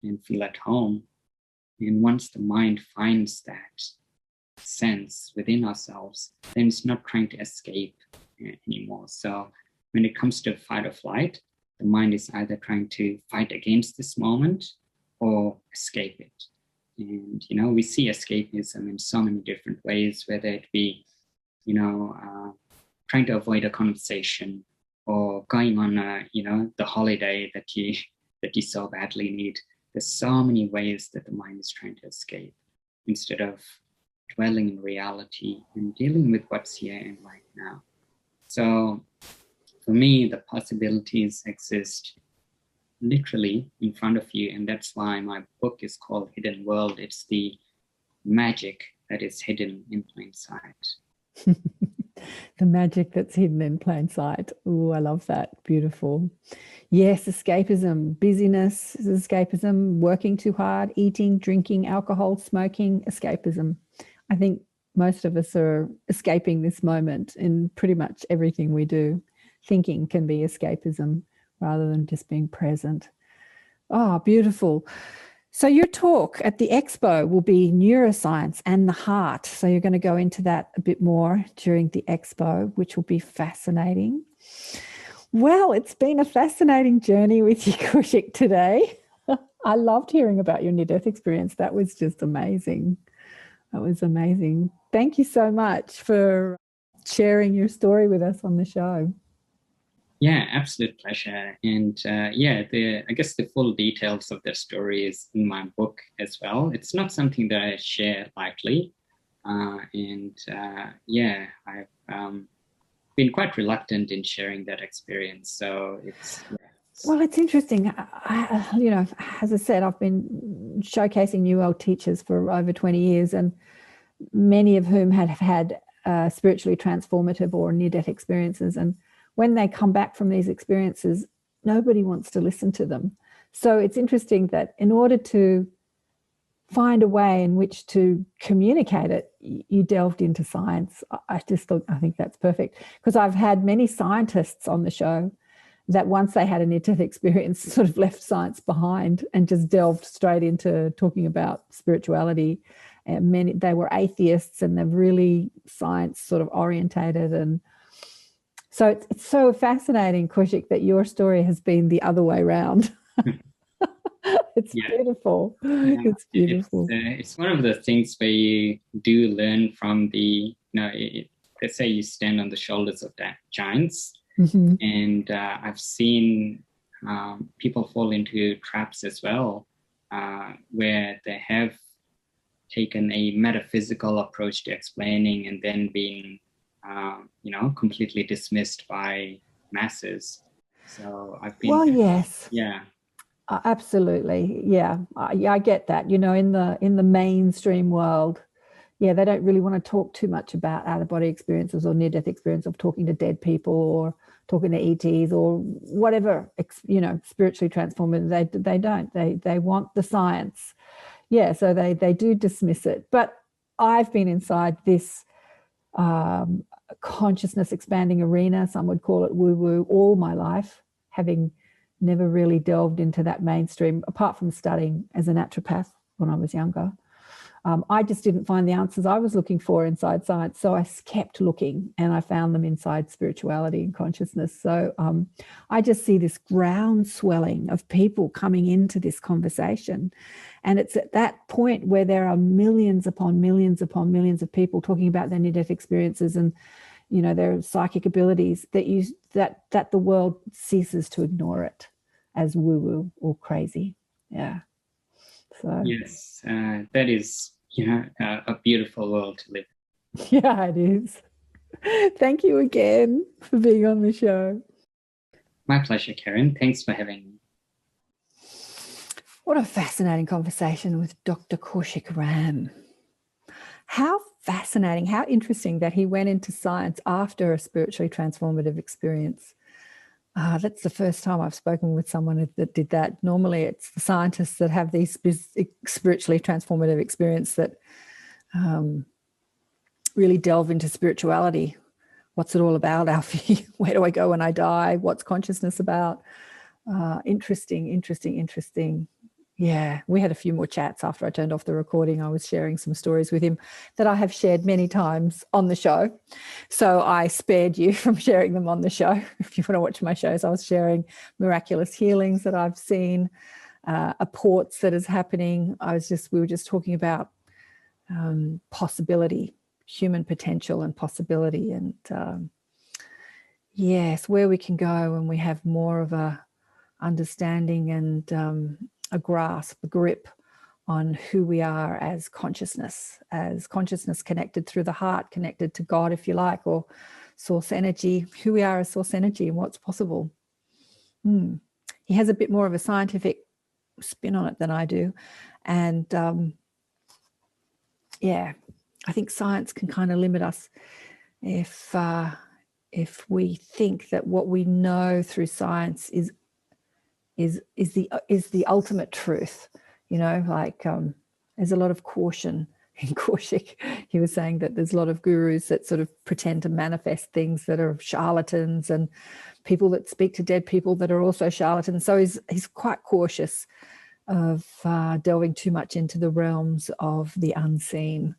and feel at home. And once the mind finds that sense within ourselves, then it's not trying to escape anymore. So when it comes to fight or flight, the mind is either trying to fight against this moment or escape it. And, we see escapism in so many different ways, whether it be, trying to avoid a conversation, or going on the holiday that you so badly need. There's so many ways that the mind is trying to escape, instead of dwelling in reality and dealing with what's here and right now. So for me, the possibilities exist literally in front of you, and that's why my book is called Hidden World. It's the magic that is hidden in plain sight. The magic that's hidden in plain sight. Oh, I love that. Beautiful. Yes, escapism, busyness is escapism, working too hard, eating, drinking, alcohol, smoking, escapism. I think most of us are escaping this moment in pretty much everything we do. thinking can be escapism rather than just being present. Oh, beautiful. So your talk at the expo will be neuroscience and the heart. So you're going to go into that a bit more during the expo, which will be fascinating. Well, it's been a fascinating journey with you, Kaushik, today. I loved hearing about your near-death experience. That was just amazing. That was amazing. Thank you so much for sharing your story with us on the show. Yeah, absolute pleasure. And I guess the full details of the story is in my book as well. It's not something that I share lightly. I've been quite reluctant in sharing that experience. So well, it's interesting. As I said, I've been showcasing New World teachers for over 20 years, and many of whom have had spiritually transformative or near-death experiences. And when they come back from these experiences, nobody wants to listen to them. So it's interesting that in order to find a way in which to communicate it, you delved into science. I think that's perfect, because I've had many scientists on the show that once they had a near-death experience sort of left science behind and just delved straight into talking about spirituality. And they were atheists and they're really science sort of orientated. And so it's so fascinating, Kaushik, that your story has been the other way around. It's beautiful. Yeah, it's beautiful. It's one of the things where you do learn from let's say you stand on the shoulders of giants. Mm-hmm. And I've seen people fall into traps as well, where they have taken a metaphysical approach to explaining and then being, completely dismissed by masses. So I've been. Well, yes. Yeah. Absolutely. Yeah. I get that. In the mainstream world, they don't really want to talk too much about out-of-body experiences or near-death experience of talking to dead people or talking to ETs or whatever, spiritually transformative. They don't. They want the science. Yeah, so they do dismiss it. But I've been inside this consciousness expanding arena, some would call it woo-woo, all my life, having never really delved into that mainstream, apart from studying as a naturopath when I was younger. I just didn't find the answers I was looking for inside science. So I kept looking and I found them inside spirituality and consciousness. So I just see this ground swelling of people coming into this conversation. And it's at that point where there are millions upon millions upon millions of people talking about their near-death experiences and, their psychic abilities that the world ceases to ignore it as woo-woo or crazy. Yeah. So yes, that is a beautiful world to live in. Yeah, it is. Thank you again for being on the show. My pleasure, Karen. Thanks for having me. What a fascinating conversation with Dr. Kaushik Ram. How fascinating, how interesting that he went into science after a spiritually transformative experience. That's the first time I've spoken with someone that did that. Normally it's the scientists that have these spiritually transformative experience that really delve into spirituality. What's it all about, Alfie? Where do I go when I die? What's consciousness about? Interesting. Yeah, we had a few more chats after I turned off the recording. I was sharing some stories with him that I have shared many times on the show. So I spared you from sharing them on the show. If you want to watch my shows, I was sharing miraculous healings that I've seen, apports that is happening. We were just talking about possibility, human potential and possibility. And yes, where we can go when we have more of a understanding and a grasp, a grip on who we are as consciousness connected through the heart, connected to God, if you like, or source energy, who we are as source energy and what's possible. He has a bit more of a scientific spin on it than I do. And I think science can kind of limit us if we think that what we know through science is the ultimate truth. There's a lot of caution. in Kaushik. He was saying that there's a lot of gurus that sort of pretend to manifest things that are charlatans, and people that speak to dead people that are also charlatans. So he's quite cautious of delving too much into the realms of the unseen,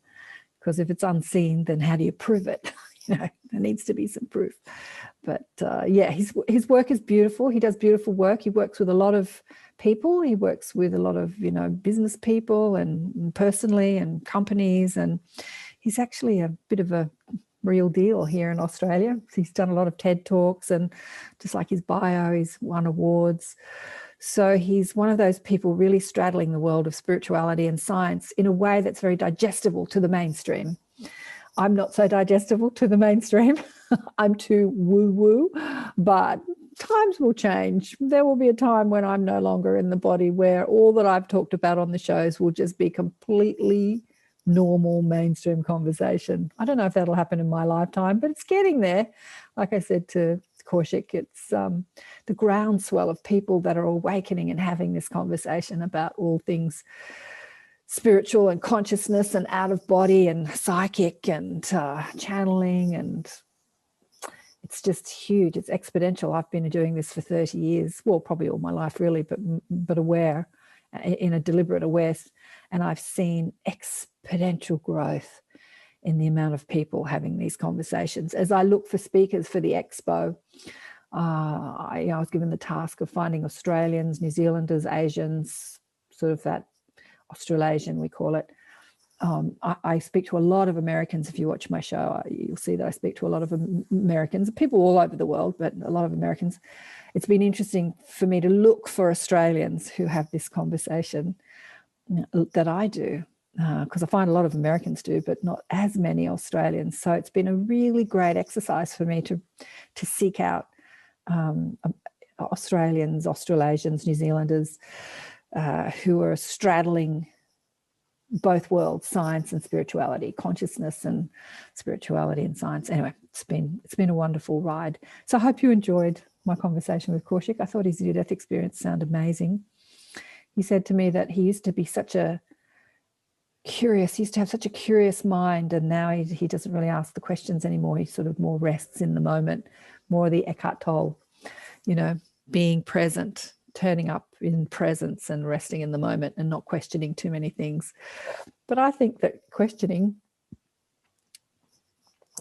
because if it's unseen, then how do you prove it? There needs to be some proof. But his work is beautiful. He does beautiful work. He works with a lot of people. He works with a lot of, business people and personally and companies. And he's actually a bit of a real deal here in Australia. He's done a lot of TED Talks, and just like his bio, he's won awards. So he's one of those people really straddling the world of spirituality and science in a way that's very digestible to the mainstream. I'm not so digestible to the mainstream. I'm too woo-woo, but times will change. There will be a time when I'm no longer in the body where all that I've talked about on the shows will just be completely normal mainstream conversation. I don't know if that'll happen in my lifetime, but it's getting there. Like I said to Kaushik, it's the groundswell of people that are awakening and having this conversation about all things spiritual and consciousness and out of body and psychic and channeling, and it's just huge. It's exponential. I've been doing this for 30 years, well, probably all my life really, but aware, in a deliberate awareness, and I've seen exponential growth in the amount of people having these conversations. As I look for speakers for the expo, I was given the task of finding Australians, New Zealanders, Asians, sort of that Australasian, we call it. I speak to a lot of Americans. If you watch my show, you'll see that I speak to a lot of Americans, people all over the world, but a lot of Americans. It's been interesting for me to look for Australians who have this conversation that I do, because I find a lot of Americans do, but not as many Australians. So it's been a really great exercise for me to seek out Australians, Australasians, New Zealanders, who are straddling both worlds, science and spirituality, consciousness and spirituality and science. Anyway, it's been a wonderful ride. So I hope you enjoyed my conversation with Kaushik. I thought his near-death experience sounded amazing. He said to me that he used to be he used to have such a curious mind, and now he doesn't really ask the questions anymore. He sort of more rests in the moment, more the Eckhart Tolle, being present, turning up in presence and resting in the moment and not questioning too many things. But I think that questioning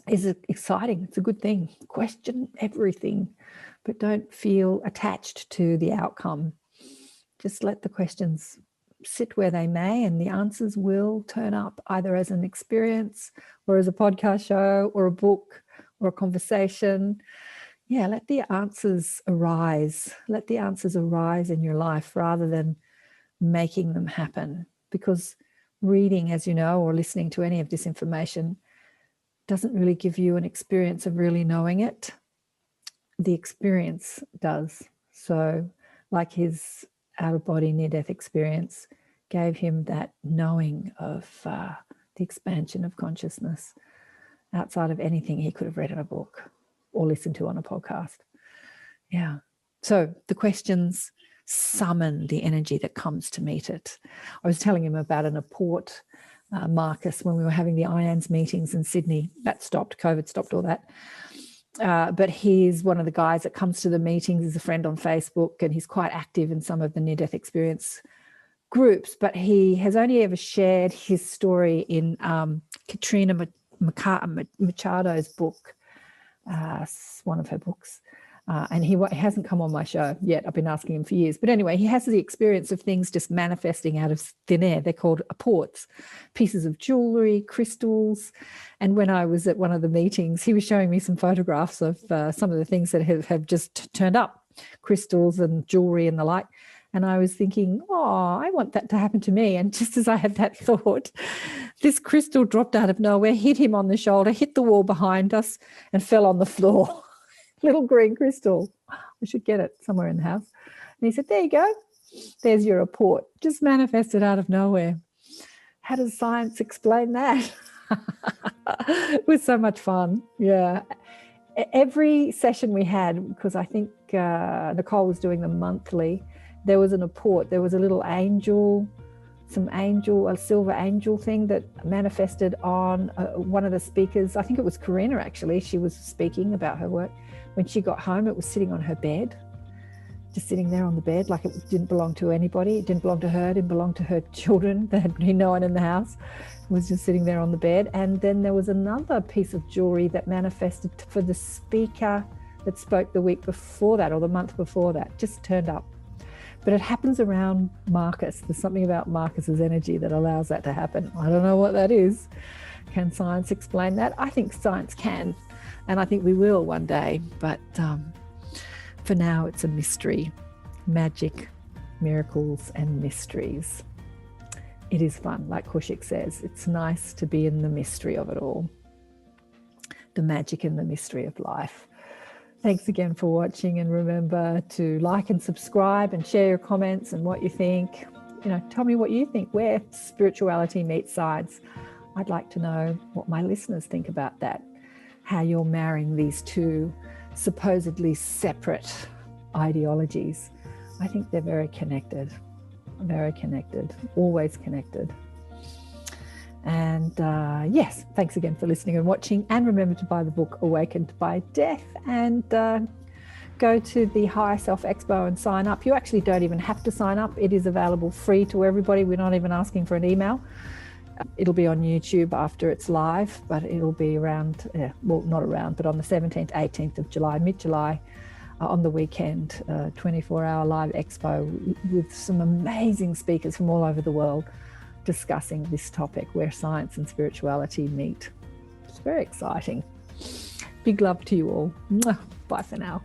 is exciting. It's a good thing. Question everything, but don't feel attached to the outcome. Just let the questions sit where they may, and the answers will turn up either as an experience or as a podcast show or a book or a conversation. Yeah, let the answers arise. Let the answers arise in your life rather than making them happen. Because reading, as you know, or listening to any of this information doesn't really give you an experience of really knowing it. The experience does. So like his out-of-body near-death experience gave him that knowing of the expansion of consciousness outside of anything he could have read in a book or listened to on a podcast. Yeah. So the questions summon the energy that comes to meet it. I was telling him about an Apport, Marcus, when we were having the IANS meetings in Sydney. That stopped, COVID stopped all that. But he's one of the guys that comes to the meetings. He's a friend on Facebook, and he's quite active in some of the near-death experience groups. But he has only ever shared his story in Katrina Machado's book, one of her books. And he hasn't come on my show yet. I've been asking him for years. But anyway, he has the experience of things just manifesting out of thin air. They're called apports, pieces of jewelry, crystals. And when I was at one of the meetings, he was showing me some photographs of some of the things that have just turned up, crystals and jewelry and the like. And I was thinking, oh, I want that to happen to me. And just as I had that thought, this crystal dropped out of nowhere, hit him on the shoulder, hit the wall behind us, and fell on the floor. Little green crystal. I should get it somewhere in the house. And he said, there you go. There's your report. Just manifested out of nowhere. How does science explain that? It was so much fun. Yeah. Every session we had, because I think Nicole was doing them monthly, there was an apport. There was a little angel a silver angel thing that manifested on one of the speakers. I think it was Karina, actually. She was speaking about her work. When she got home, it was sitting on her bed, just sitting there on the bed, like it didn't belong to anybody. It didn't belong to her, it didn't belong to her children. There had been no one in the house. It was just sitting there on the bed. And then there was another piece of jewelry that manifested for the speaker that spoke the week before that, or the month before that, just turned up. But it happens around Marcus. There's something about Marcus's energy that allows that to happen. I don't know what that is. Can science explain that? I think science can, and I think we will one day. But for now, it's a mystery. Magic, miracles, and mysteries. It is fun, like Kaushik says. It's nice to be in the mystery of it all. The magic and the mystery of life. Thanks again for watching, and remember to like and subscribe and share your comments and what you think. Tell me what you think, where spirituality meets science. I'd like to know what my listeners think about that, how you're marrying these two supposedly separate ideologies. I think they're very connected, always connected. And yes, thanks again for listening and watching. And remember to buy the book Awakened by Death, and go to the Higher Self Expo and sign up. You actually don't even have to sign up. It is available free to everybody. We're not even asking for an email. It'll be on YouTube after it's live, but it'll be around, not around, but on the 17th, 18th of July, mid-July, on the weekend, 24-hour live expo with some amazing speakers from all over the world, discussing this topic, where science and spirituality meet. It's very exciting. Big love to you all. Bye for now.